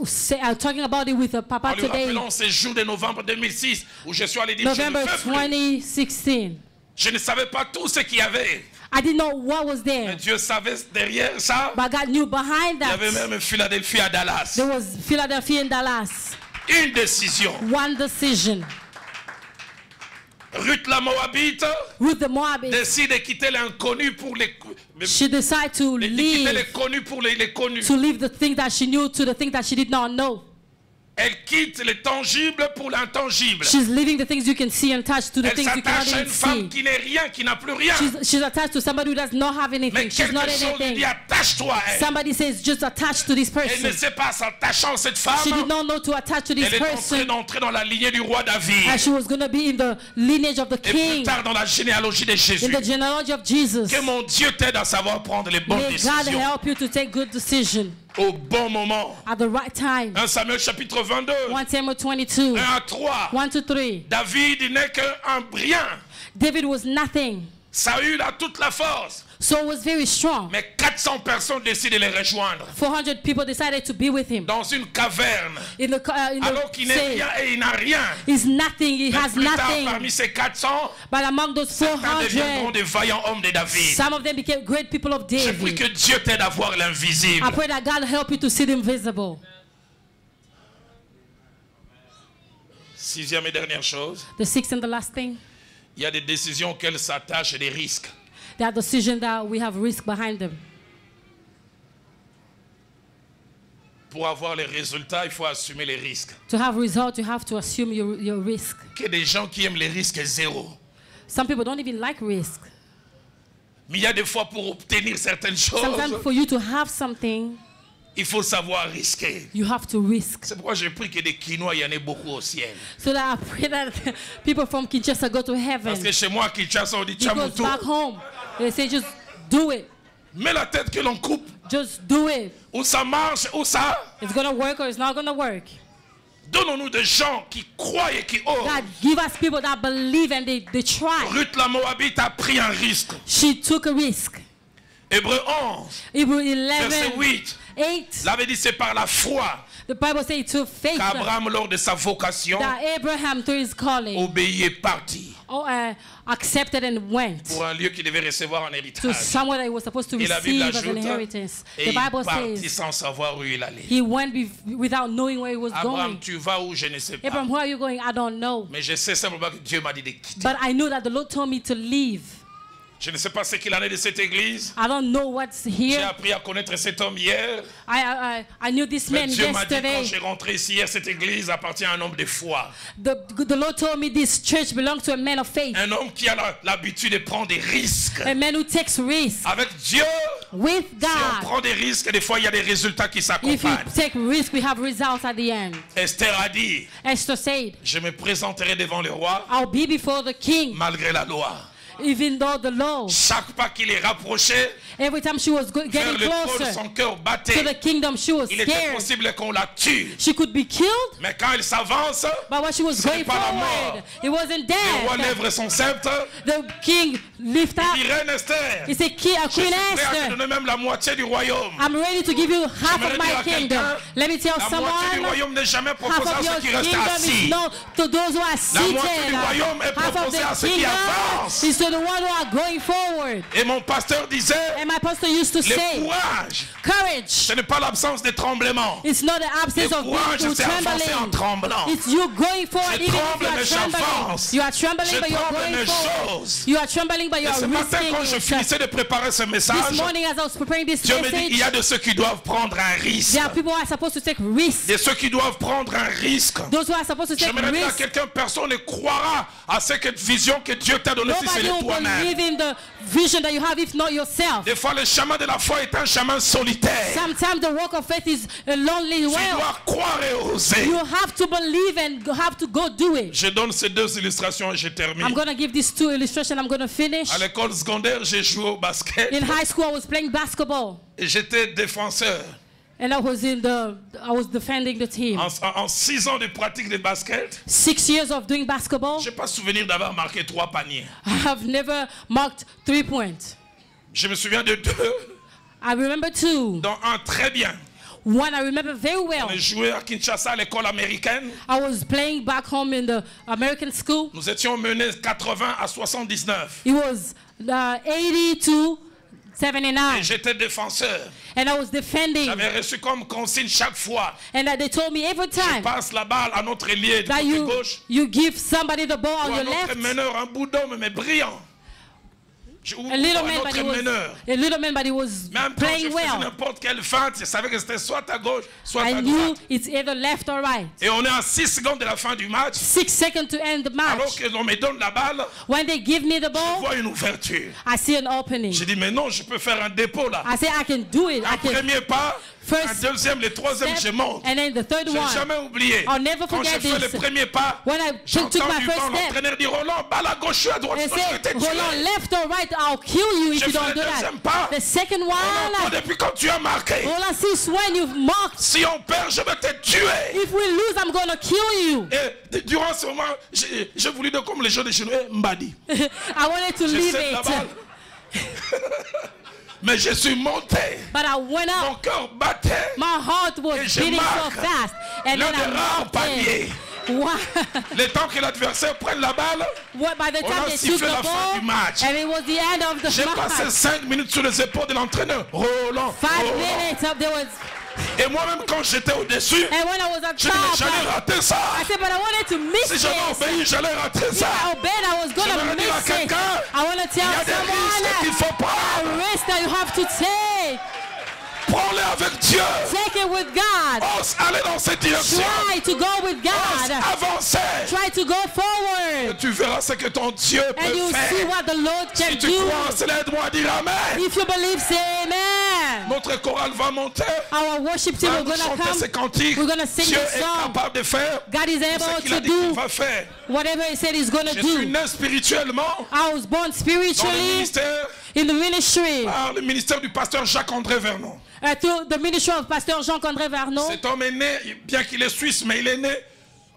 talking about it with a papa En lui today, rappelant ces jours de novembre 2006 où je suis allé dire je ne November veux plus. 2016. Je ne savais pas tout ce qu'il y avait. I didn't know what was Mais there, Dieu savait derrière ça. but God knew behind Il y avait that même Philadelphie à Dallas. there was Philadelphia and Dallas. Une décision. One decision. Ruth la Moabite Ruth the Moabite, décide de quitter l'inconnu pour les she decided to de quitter les leave, connus pour les connus. to leave the thing that she knew to the thing that she did not know. Elle quitte le tangible pour l'intangible. She's leaving the things you can see and touch to the Elle things you cannot s'attache à even une femme see. qui n'est rien, qui n'a plus rien. She's attached to somebody who does not have Mais anything. She's quelque not chose lui anything. dit attache-toi à elle. Somebody says just attached to this Elle ne person. sait pas s'attachant à cette femme. She did not know to attach to this Elle est en train person, d'entrer dans la lignée du roi David. and she was going to be in the lineage of the Et plus king, tard dans la généalogie de Jésus. in the genealogy of Jesus. Que mon Dieu t'aide à savoir prendre les bonnes May God décisions help you to take good decision au bon moment. at the right time. 1 Samuel chapitre 22, 1 Samuel 22, 1 à 3. 1 to 3. David n'est qu'un rien. David was nothing, Saül a toute la force. so he was very strong. Mais 400 personnes décident de les rejoindre 400 people decided to be with him dans une caverne. in the Alors qu'il n'est cave. rien et il n'a rien. He's nothing, he Mais has plus tard, nothing. parmi ces 400, But among those certains deviendront 400, des vaillants hommes de David. some of them became great people of Je prie David. que Dieu t'aide à voir l'invisible. I pray that God help you to see the invisible. 6e et dernière chose, The sixth and the last thing, il y a des décisions auxquelles s'attachent et des risques. there are decisions that we have risk behind them. Pour avoir les résultats, il faut assumer les risques. To have results, you have to assume your risk. Il y a des gens qui aiment les risques zéro. Some people don't even like risk. Mais il y a des fois pour obtenir certaines choses, Sometimes for you to have something, il faut savoir risquer. you have to risk. C'est pourquoi j'ai pris que des Quinois, il y en ait beaucoup au ciel. So that I pray that people from Kinshasa go to heaven. Parce que chez moi, à Kinshasa, on dit He goes Tchamutu. back home. They say just do it. Mets la tête que l'on coupe. Just do it. Ou ça marche, ou ça. It's going to work or it's not going to work. Donnons-nous des gens qui croient et qui osent. God, give us people that believe and they try. Ruth la Moabite a pris un risque. She took a risk. Hébreu 11, Hebrew verset 11, 8. 8. L'avait dit, c'est par la foi The Bible says to faith qu'Abraham, lors de sa vocation, that Abraham, through his calling, obéit et partit accepted and went pour un lieu qu'il devait recevoir en to héritage. somewhere that he was supposed to Et la Bible receive as an ajoute, inheritance. et The il Bible partit says sans savoir où il allait. he went without knowing where he was Abraham, going. tu vas où? Je ne sais pas. Abraham, where are you going? I don't know. Mais je sais simplement que Dieu m'a dit de quitter. But I know that the Lord told me to leave. Je ne sais pas ce qu'il en est de cette église. I don't know what's J'ai here. appris à connaître cet homme hier. I knew this Mais man Dieu m'a dit quand yesterday. j'ai rentré ici hier, cette église appartient à un homme de foi. The Lord told me this church belongs to a man of faith. Un homme qui a l'habitude de prendre des risques. A man who takes risks Avec Dieu, with si on God. prend des risques, des fois il y a des résultats qui If you s'accompagnent. take risks, we have results at the end. Esther a dit, Esther said, je me présenterai devant le roi I'll be before the king, malgré la loi. even though the law. Chaque pas qu'il est rapproché Every time she was vers getting le trône, closer son cœur to battait. the kingdom, she was Il était scared. possible qu'on la tue. She could be killed, Mais quand il s'avance, but when she was Ce n'est going pas la forward, mort. it wasn't le roi death. lève son sceptre. The king lift Il up. dit, Reine Esther, He said, je suis Queen prêt à te Esther, donner même la moitié du royaume. I'm ready to give you half J'aimerais of my dire à kingdom. quelqu'un, Let me tell La moitié du someone, royaume n'est jamais half proposée à of ceux your qui restent kingdom is assis. not to those who are La moitié seated. du royaume est Half of proposée à the ceux qui avancent. kingdom is to the one who are going forward. Et mon pasteur disait, And my pastor used to le say, courage, courage. ce n'est pas l'absence de tremblement. It's not the Le absence of courage, being c'est avancer en trembling. tremblant. It's you going forward Je even if tremble, you are mais trembling. j'avance. You are trembling, Je but you are tremble, going mais forward. j'ose. You are trembling, but you Et are ce matin, risking quand je it. finissais de préparer ce This message, morning as I was preparing this Dieu me dit, il y message, a de ceux qui doivent prendre un risque. there are people who are supposed to take risks. De ceux qui doivent prendre un risque. Those who are supposed to take J'aimerais dire à risks. quelqu'un, personne ne croira à cette vision que Dieu t'a donnée si c'est Nobody de will toi-même. believe in the vision that you have if not yourself. Des fois, le chemin de la foi est un chemin solitaire. Sometimes the walk of faith is a lonely Tu way. dois croire et oser. You have to believe and have to go do it. Je donne ces deux illustrations et je termine. I'm going to give these two illustrations. I'm going to finish. À l'école secondaire, j'ai joué au basket In high school, I was playing basketball. et j'étais défenseur. And I was defending the team. En 6 ans de pratique de basket, 6 years of doing basketball. je n'ai pas souvenir d'avoir marqué 3 paniers. I have never marked 3 points. Je me souviens de 2, I remember 2. dont un très bien. One I remember very well. On jouait à Kinshasa à l'école américaine. I was playing back home in the American school. Nous étions menés 80 à 79. It was 80 to Et 79. j'étais défenseur. And I was defending. J'avais reçu comme consigne chaque fois. And they told me every Je time passe la balle à notre ailier du that côté gauche. you give somebody the ball Ou on à your notre left. meneur, un bout d'homme mais brillant. Ou A little à man, but notre he was meneur. a little man, but he was Même quand je playing faisais well. n'importe quelle feinte, je savais que c'était soit à gauche, soit I à knew droite. it's either left or right. Et on est à 6 secondes de la fin du match. 6 seconds to end the Alors match. que l'on me donne la balle, When they give me the je ball, vois une ouverture. I see an opening. J'ai dit, mais non, je peux faire un dépôt là. I say I can do it. I Un can. premier pas, First un deuxième, le troisième, je step, monte. and then the third Je n'ai one. jamais oublié. I'll never Quand j'ai forget fait le this. premier pas, When I j'ai took my entendu first quand step, l'entraîneur dit, Roland, balle à gauche ou à droite. they Sinon, je vais te say, Roland, tuer. left or right, I'll kill you if J'ai you fait don't le do deuxième that. pas. The second Roland, one, depuis quand tu as marqué, Roland, since when you've mocked, si on perd, je vais te tuer. if we lose, I'm going to kill you. Et durant ce moment, j'ai voulu dire comme les gens de chez nous, Mbadi. I wanted to Je leave sais la it. balle. Mais je suis monté. But I went Mon up. cœur battait. My heart was Et je beating so marque fast. And l'un then des I rares marked paniers. it. Wow. Le temps que l'adversaire prenne la balle, By the On time a they took sifflé la the fin du ball, match. and it was the end of the j'ai passé match. 5 minutes sur les épaules de l'entraîneur. Roland, 5 Roland. minutes up there was, Et moi-même, quand j'étais au-dessus, and when I was at j'ai dit, mais top, j'allais rater ça. I said, but I wanted to miss Si j'avais this. obéi, j'allais rater If ça. I obeyed, I was gonna J'aimerais dire à miss it. quelqu'un, I want to Il y tell a des risques qu'il someone faut prendre. a risk that you have to take. Prends-les avec Dieu. Take it with God. Ose aller dans cette direction. Try to go with Ose God. avancer. Try to go forward. Tu verras ce que ton Dieu And peut you see faire. what the Lord Si can tu do. crois en cela, aide-moi à dire Amen. If you believe, say amen. Notre chorale va monter. Our worship team Va are nous going to chanter ces come. cantiques. We're gonna sing Dieu this est song. capable de faire God is ce able qu'il a to dit qu'il do va faire. whatever He said He's going to Je suis do. né spirituellement I was born dans le spiritually ministère in the ministry par le ministère du pasteur Jacques-André Vernon. through the ministry of Pastor Jean-André Vernon. Cet homme est né, bien qu'il est suisse, mais il est né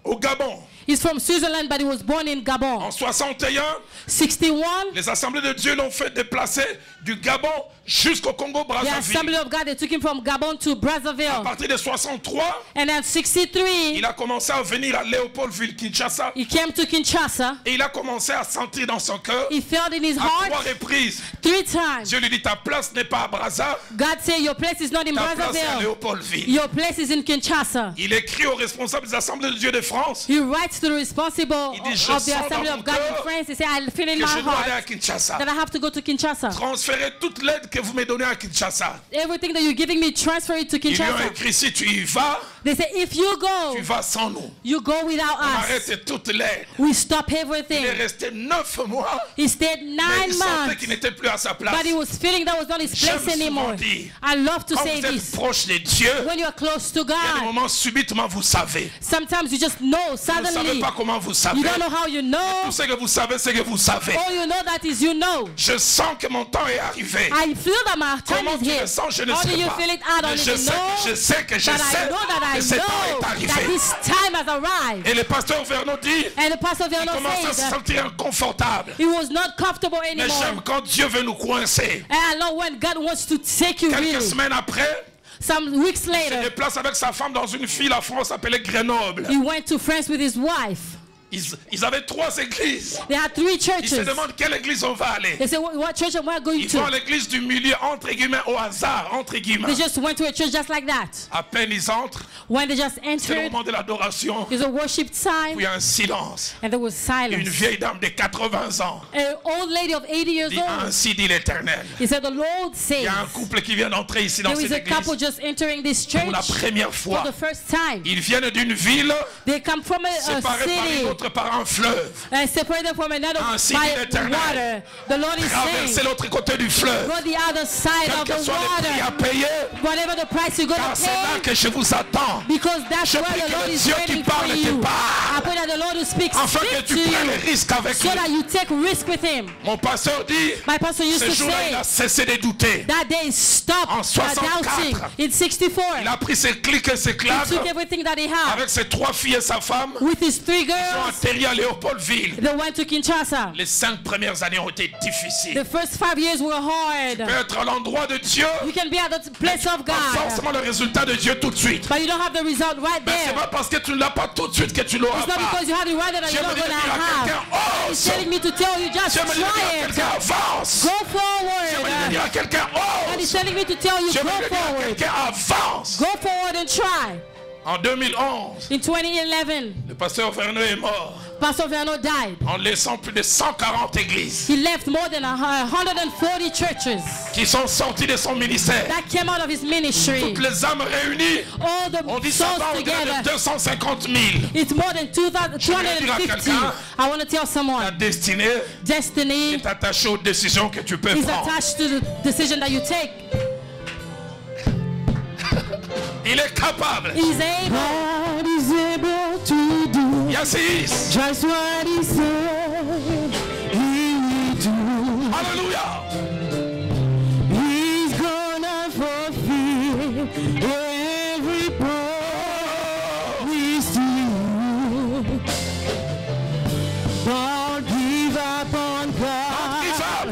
au Gabon. He's from Switzerland, but he was born in Gabon. En 61, 61, les assemblées de Dieu l'ont fait déplacer du Gabon jusqu'au the Congo-Brazzaville. Assembly of God, they took him from Gabon to À Brazzaville. partir de 63, And then 63, il a commencé à venir à Léopoldville, Kinshasa. he came to Kinshasa. Et il a commencé à sentir dans son cœur, He felt in his à 3 heart reprises, 3 times. Dieu lui dit, ta place n'est pas à Brazza, God said, your place is not in ta place est à Brazzaville. Léopoldville. Your place is in Kinshasa. Il écrit aux responsables des assemblées de Dieu de France He writes to the responsible Il dit, je of the sens Assembly dans of God mon in cœur France. He said, I feel in que my je dois aller à heart Kinshasa. that I have to go to Kinshasa. Transférez toute l'aide que vous me donnez à Kinshasa. Everything that you're giving me, transfer it to Ils lui ont Kinshasa. écrit, si tu y vas, They say, if you go, tu vas sans nous. you go without On us. arrête toute l'aide. We stop Il est everything. resté 9 mois, He stayed mais 9 il sentait months, qu'il n'était plus à sa place. but he was feeling that was not his J'aime place anymore. souvent dire, I love to Quand say vous êtes this. proche de Dieu, When you are close to il y a des God, moments subitement vous savez. sometimes you just know Vous ne savez suddenly. pas comment vous savez. You don't know how you Tout know. ce que vous savez, c'est que vous savez. All you know that is you know. Je sens que mon temps est arrivé. I feel that my time Comment is tu here. le sens, je ne How do sais you pas. feel it? I don't Mais even know. je sais que But I know that I ce temps know est that arrivé. this time has arrived. Et le pasteur Vernon dit, And the pastor il Vernon commence à se said sentir inconfortable. he was not comfortable Mais anymore. j'aime quand Dieu veut nous coincer. And I know when God wants to take you Quelques really. semaines après, Some weeks il se later, déplace avec sa femme dans une ville à France appelée Grenoble. he went to France with his wife. Ils avaient 3 églises. They had 3 Ils se churches. demandent quelle église on va aller. They said, what church am I going Ils vont à to? l'église du milieu, entre guillemets, au hasard, entre guillemets. They just went to a church just like that. À peine ils entrent, When they just c'est le entered, moment de l'adoration. there's a worship Puis time, il y a un silence. and there was Une silence. vieille dame de 80 ans An old lady of 80 years dit, old. ainsi dit l'Éternel. He said, the Lord Il says, y a un couple qui vient d'entrer ici dans there is cette a couple église just entering this pour la church première for fois. the first time. Ils viennent d'une ville They come from a séparée par une city autre par un fleuve. and separated from another Ainsi by dit l'Éternel. water. The Lord is Traverser saying, l'autre côté du fleuve. go the other side Quel of que the soit le prix à water. payer, Whatever the price you're going car to c'est là pay, que je vous attends. because that's Je where prie the que Lord le is Dieu qui waiting for parle te you. parle. I pray that the Lord will speak Afin que straight tu to prennes you les risques avec so lui. that you take risk with him. Mon pasteur dit, My pastor used ce to jour-là, il say a cessé de douter. that day stop En 64, doubting. In 64, Il a pris ses clics et ses he claques took everything that he had avec ses 3 filles et sa femme. with his 3 Ils ont girls. atterri à Léopoldville. They went to Kinshasa. Les 5 premières années ont été difficiles. The first 5 years were Tu peux hard. être à l'endroit de Dieu, You can be at the place of pas God, forcément le résultat de Dieu tout de suite. but you don't have the result right Mais c'est there. pas parce que tu ne l'as pas tout de suite que tu l'auras It's not pas. because you have it right there that Dieu you're me not dit de going dire to à quelqu'un, have. He's ose. telling me to tell you, just Dieu me dit de dire à try it. quelqu'un, avance. Go Dieu me dit de forward. dire à quelqu'un, And he's ose. telling me to tell you, Dieu me dit go de dire à forward. quelqu'un, avance. Go forward and try. En 2011, In 2011, le pasteur Vernon est mort Pastor Verno died. en laissant plus de 140 églises He left more than 140 churches qui sont sorties de son ministère. that came out of his ministry. Toutes les âmes réunies, All on the dit ça souls va au-delà de together. 250 000. It's more than Je vais dire à 250. quelqu'un, I want to tell Ta someone, destinée destiny est attachée aux décisions que tu peux is prendre. attached to the decision that you take. Il est capable. He's able. God is able to do Yes, he is. just what he said he will do. Alléluia. He's gonna fulfill every promise to you. Don't give up on Give God, up.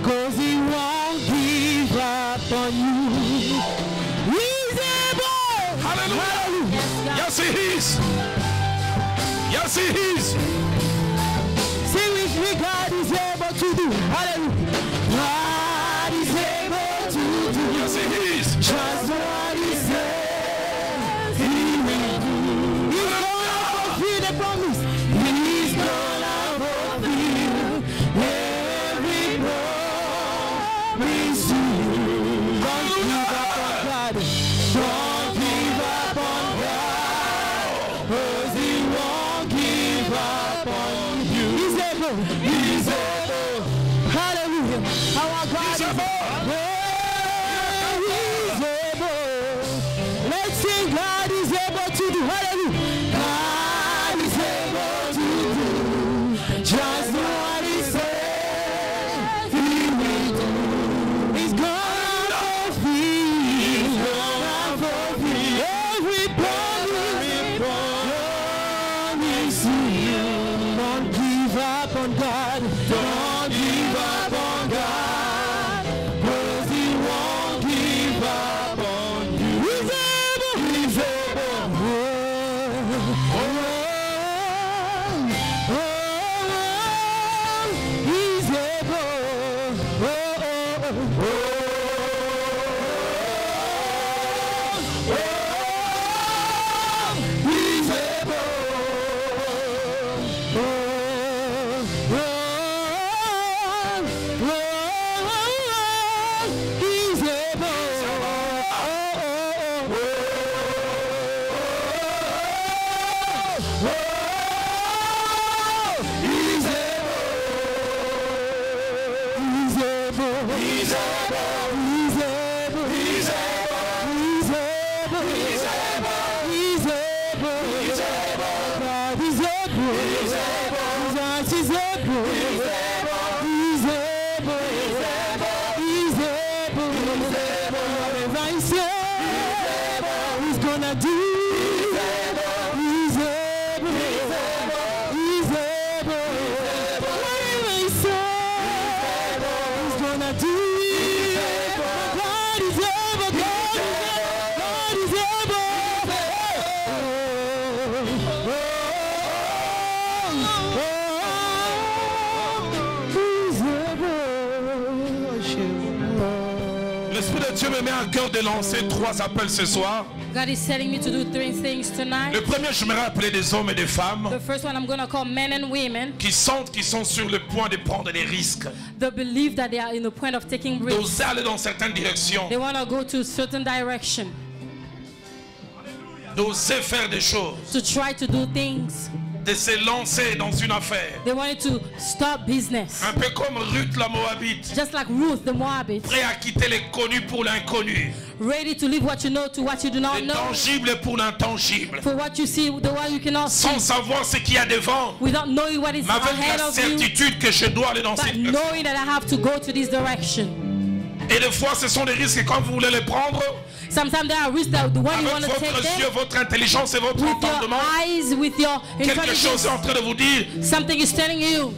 'cause he won't give up on you. He's able. Hallelujah. Yes, he is. Yes, he is. Say with me, God is able to do. Hallelujah. God is able to do Yes, he is. just what he says he will do. He's gonna fulfill the promise. He's gonna fulfill every promise to you. Don't give up on God. Don't give up on God. 'Cause he won't give up on you. He's able. He's able. Hallelujah. Our God He's is able. Oh, he's able. Let's sing. God is able to do. Hallelujah. God is able to do just what he said he will do. He's gonna fulfill every promise to you. Don't give up on God. Don't give up on God. 'Cause he won't give up on you. He's able. He's able. Oh, oh, oh, he's able. Oh, oh, oh. He's able. Oh, oh, oh, he's able. He's able. He's able. He's able. He's able. He's able. He's able. He's able. He's able. God is able. He's able. Jesus is able. He's able. He's able. He's able. He's able. Whatever he said, he's gonna do. He's able. He's able. He's able. Whatever he said, he's gonna do. Dieu me met à cœur de lancer 3 appels ce soir. God is telling me to do 3 things tonight. Le premier, je me appeler des hommes et des femmes The first one I'm going to call men and women qui sentent qu'ils sont sur le point de prendre des risques, that believe that they are in the point of taking risks. d'oser aller dans certaines directions, They want to go to a certain direction, d'oser faire des choses, to try to do things. de se lancer dans une affaire. They wanted to start business. Un peu comme Ruth la Moabite, Just like Ruth the Moabite, prêt à quitter les connus pour l'inconnu, ready to leave what you know to what you do not le know. tangible pour l'intangible, For what you see, the one you cannot see, sans savoir ce qu'il y a devant, without knowing what is mais avec ahead la of you, certitude que je dois aller dans but cette direction. knowing that I have to go to this direction. Et des fois, ce sont des risques et quand vous voulez les prendre, Sometimes there are risks that the one you want avec to take votre yeux, them, votre intelligence et votre with your entendement, eyes, with your quelque chose intelligence. est en train de vous dire, Something is telling you,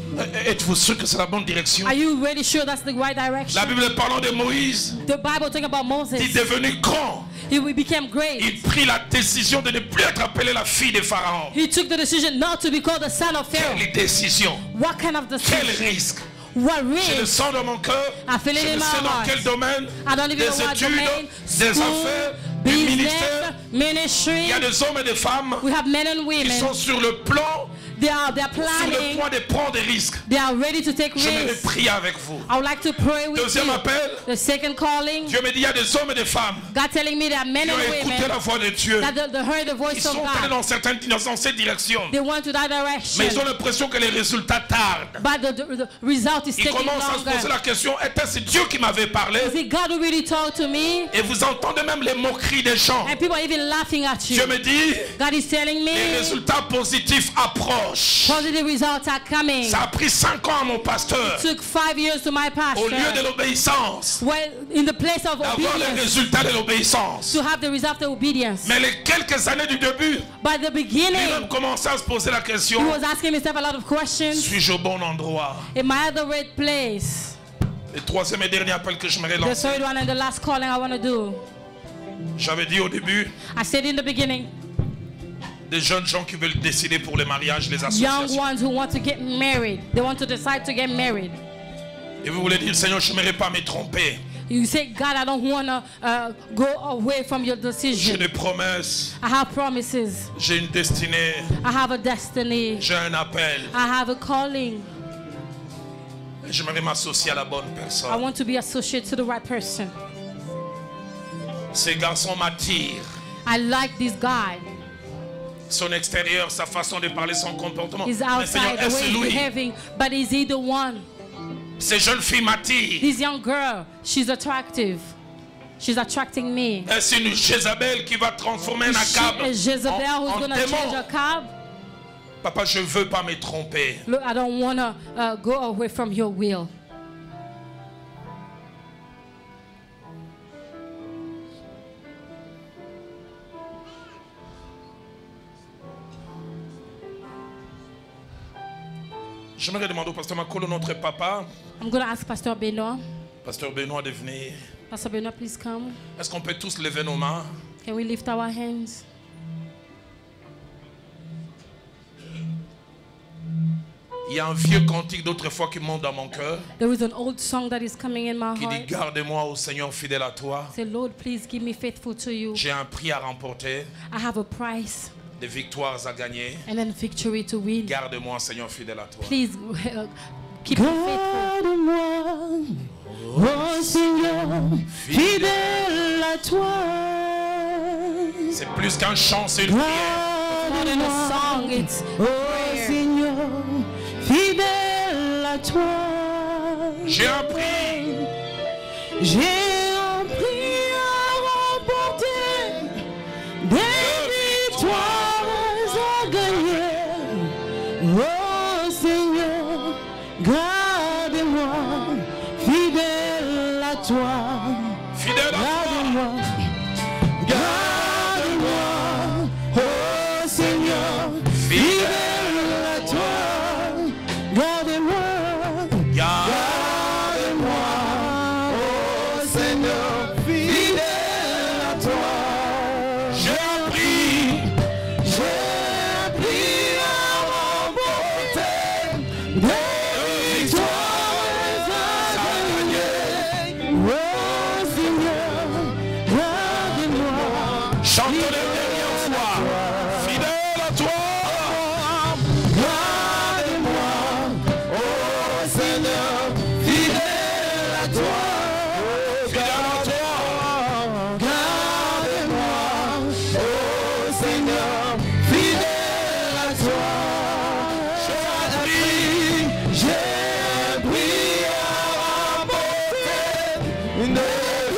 êtes-vous sûr que c'est la bonne direction? are you really sure that's the right direction? La Bible parlant de Moïse, The Bible talking about Moses. il est devenu grand. He became great. Il prit la décision de ne plus être appelé la fille de Pharaon. He took the decision not to be called the son of Pharaoh. Quelle décision? What kind of Quel decision? risque? What Je le risk? sens dans mon cœur. I feel it Je in ne my sais dans heart. quel domaine. I don't even Des know what études, domain, des school, affaires, du business, ministère. ministry. Il y a des hommes et des femmes We have men and qui women. sont sur le plan, They are sur le planning. point de prendre des risques. They are ready to take J'aimerais risks. prier avec vous. I would like to pray with Deuxième you. appel. The second calling, Dieu me dit, il y a des hommes et des femmes God telling me that men qui ont and écouté women la voix de Dieu. that they heard the Ils voice of sont allés God. dans cette direction. They went to that Mais direction, ils ont l'impression que les résultats tardent. but the result is Ils taking commencent à se poser longer. la question, était-ce Dieu qui m'avait parlé? Is it God who really talked to me? Et vous entendez même les moqueries des gens. And people are even laughing at you. Dieu me dit, God is telling les me résultats positifs approchent. positive results are coming. Ça a pris 5 ans à mon pasteur. It took 5 years to my Au lieu de pastor. l'obéissance, Well, in the place of d'avoir les obedience, résultats de l'obéissance. to have the result of obedience. Mais les quelques années du début, By the beginning, lui-même commençait à se poser la he question, was asking himself a lot of questions. suis-je au bon endroit? Am I at the right place? Le troisième et dernier appel que je me The lancer. third one and the last calling I want to do. J'avais dit au début, I said in the beginning, des jeunes gens qui veulent décider pour les mariages, les young associations. ones who want to get married. They want to decide to get married. Et vous voulez dire, Seigneur, je n'aimerais pas me tromper. You say, God, I don't want to go away from your J'ai decision. des promesses, I have promises. j'ai une destinée, I have a destiny. j'ai un appel. I have a calling. J'aimerais m'associer à la bonne I personne. want to be associated to the right person. Ces garçons m'attirent. I like this guy. Son extérieur, sa façon de parler, son comportement. He's Mais Seigneur, outside, the est-ce way he's lui? behaving, but is he the one? Ces jeunes filles m'attirent. This young girl, she's attractive. She's attracting me. Est-ce une Jézabel qui va transformer un Is she Akab a Jezebel en who's going to change démon? a cab? Papa, je ne veux pas me tromper. Look, I don't want to go away from your will. J'aimerais demander au pasteur Makolo, notre papa, I'm going to ask Pastor Benoit. pasteur Benoît, de venir. Pastor Benoit, please come. Est-ce qu'on peut tous lever nos mains? Can we lift our hands? Il y a un vieux cantique d'autrefois qui monte dans mon cœur, There is an old song that is coming in my qui dit heart. garde-moi au Seigneur fidèle à toi. Say, Lord, please give me faithful to you. J'ai un prix à remporter, I have a price des victoires à gagner. and then victory to win. Garde-moi, Seigneur fidèle à toi. Please keep me faithful. Garde-moi, oh Seigneur, fidèle à toi. C'est plus qu'un chant, c'est une prière. More than a song, it's Oh prayer. Seigneur, fidèle à toi. J'ai un prix. J'ai un prix à remporter, des victoires à gagner. Oh Seigneur, garde-moi, fidèle à toi. Fidèle à toi. Garde-moi, garde-moi, oh Seigneur, fidèle à toi. Garde-moi. Garde-moi, oh Seigneur, fidèle à toi. J'ai un prix. J'ai appris à remporter des victoires à gagner. Oh Seigneur, Seigneur, fidèle à toi. Fidèle à toi. Garde-moi, oh Seigneur, fidèle à toi. J'ai pris à remporter une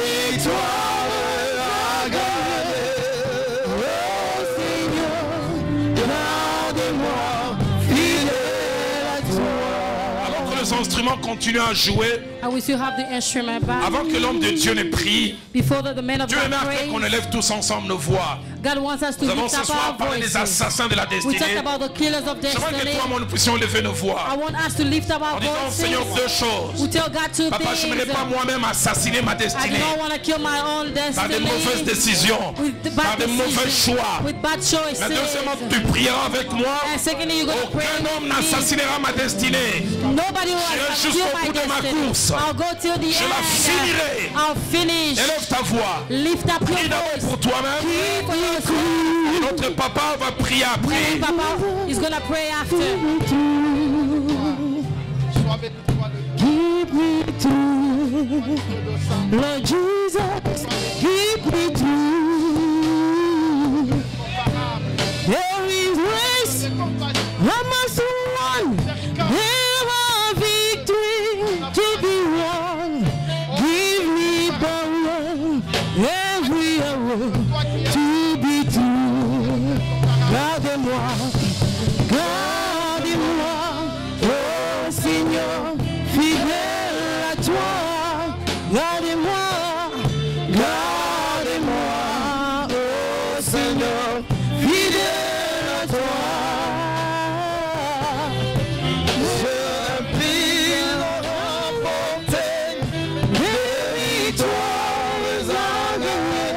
victoire à gagner. Oh Seigneur, garde-moi, fidèle à toi. Alors que les instruments continuent à jouer, And we still have the instrument back. avant que l'homme de Dieu ne prie, Before the men of Dieu God aimerait pray, qu'on élève tous ensemble nos voix. God wants us to Nous avons lift ce up soir our parlé des voices. assassins de la We destinée. talked about the killers of J'aimerais que destiny. toi et moi nous puissions lever nos voix. I want us to lift up our En disant, Seigneur, voices. deux choses. We tell God two Papa, je n'aimerais things. pas moi-même assassiner ma I do destinée not want to kill my own par des mauvaises destiny décisions, with the par bad de mauvais decisions, choix. with bad choices. Mais deuxièmement, tu prieras avec moi. And secondly, you're going to pray Aucun homme with me. n'assassinera ma destinée. Nobody will J'irai kill jusqu'au my bout de ma destiny. course. I'll go till the Je la end. finirai. I'll finish. Élève ta voix. Lift up your Prie d'abord voice. pour toi-même. Pray for yourself. Notre papa va prier après. Papa is going to pray after. Keep me true, Lord Jesus, keep me true. There is grace, I must run. There are victory to be won. Give me power every hour to be true. Gardez-moi, gardez-moi, oh Seigneur, fidèle à toi. Gardez-moi, gardez-moi, oh Seigneur, fidèle à toi. Je prie de remporter les victoires à gagner.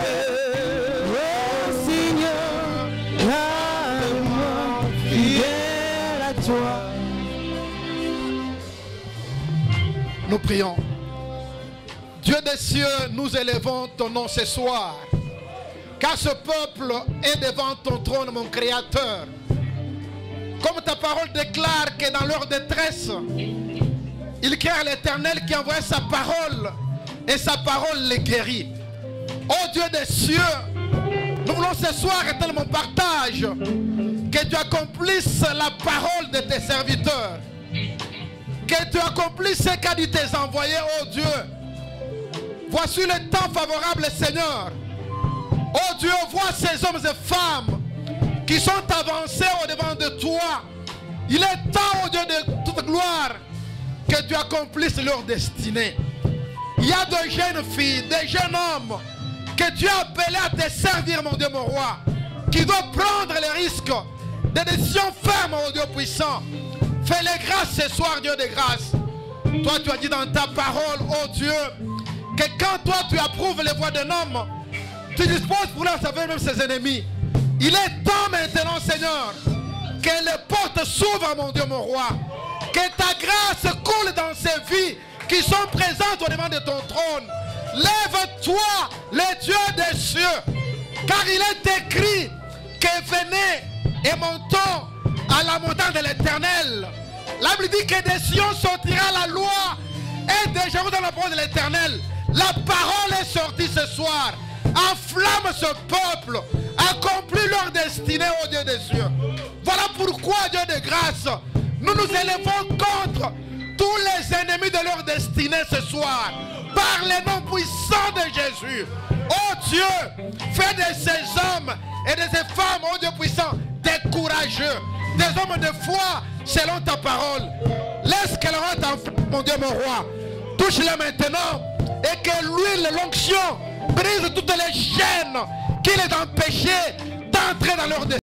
Oh Seigneur, garde-moi, fidèle à toi. Nous prions. Dieu des cieux, nous élevons ton nom ce soir. Car ce peuple est devant ton trône, mon Créateur. Comme ta parole déclare que dans leur détresse, ils crient à l'Éternel qui envoie sa parole et sa parole les guérit. Ô Dieu des cieux, nous voulons ce soir étendre mon partage, que tu accomplisses la parole de tes serviteurs. Que tu accomplisses ce qu'a dit tes envoyés, ô Dieu. Voici le temps favorable, Seigneur. Ô Dieu, vois ces hommes et femmes qui sont avancés au-devant de toi. Il est temps, ô Dieu de toute gloire, que tu accomplisses leur destinée. Il y a de jeunes filles, des jeunes hommes que tu as appelés à te servir, mon Dieu, mon roi, qui doivent prendre les risques, des décisions fermes, ô Dieu puissant. Fais-les grâces ce soir, Dieu de grâce. Toi, tu as dit dans ta parole, ô Dieu, que quand toi, tu approuves les voies d'un homme, tu disposes pour leur sauver même ses ennemis. Il est temps maintenant, Seigneur, que les portes s'ouvrent, mon Dieu, mon roi. Que ta grâce coule dans ces vies qui sont présentes au devant de ton trône. Lève-toi, le Dieu des cieux, car il est écrit que venez et montons à la montagne de l'Éternel. La Bible dit que des Sion sortira la loi et des Jérusalem dans la parole de l'Éternel. La parole est sortie ce soir. Enflamme ce peuple. Accomplis leur destinée, ô Dieu des cieux. Voilà pourquoi, Dieu de grâce, nous nous élevons contre tous les ennemis de leur destinée ce soir. Par les noms puissants de Jésus. Oh Dieu, fais de ces hommes et de ces femmes, oh Dieu puissant, des courageux, des hommes de foi selon ta parole. Laisse qu'elle rentre, mon Dieu, mon roi. Touche-les maintenant et que l'huile, l'onction, brise toutes les chaînes qui les empêchaient d'entrer dans leur destin.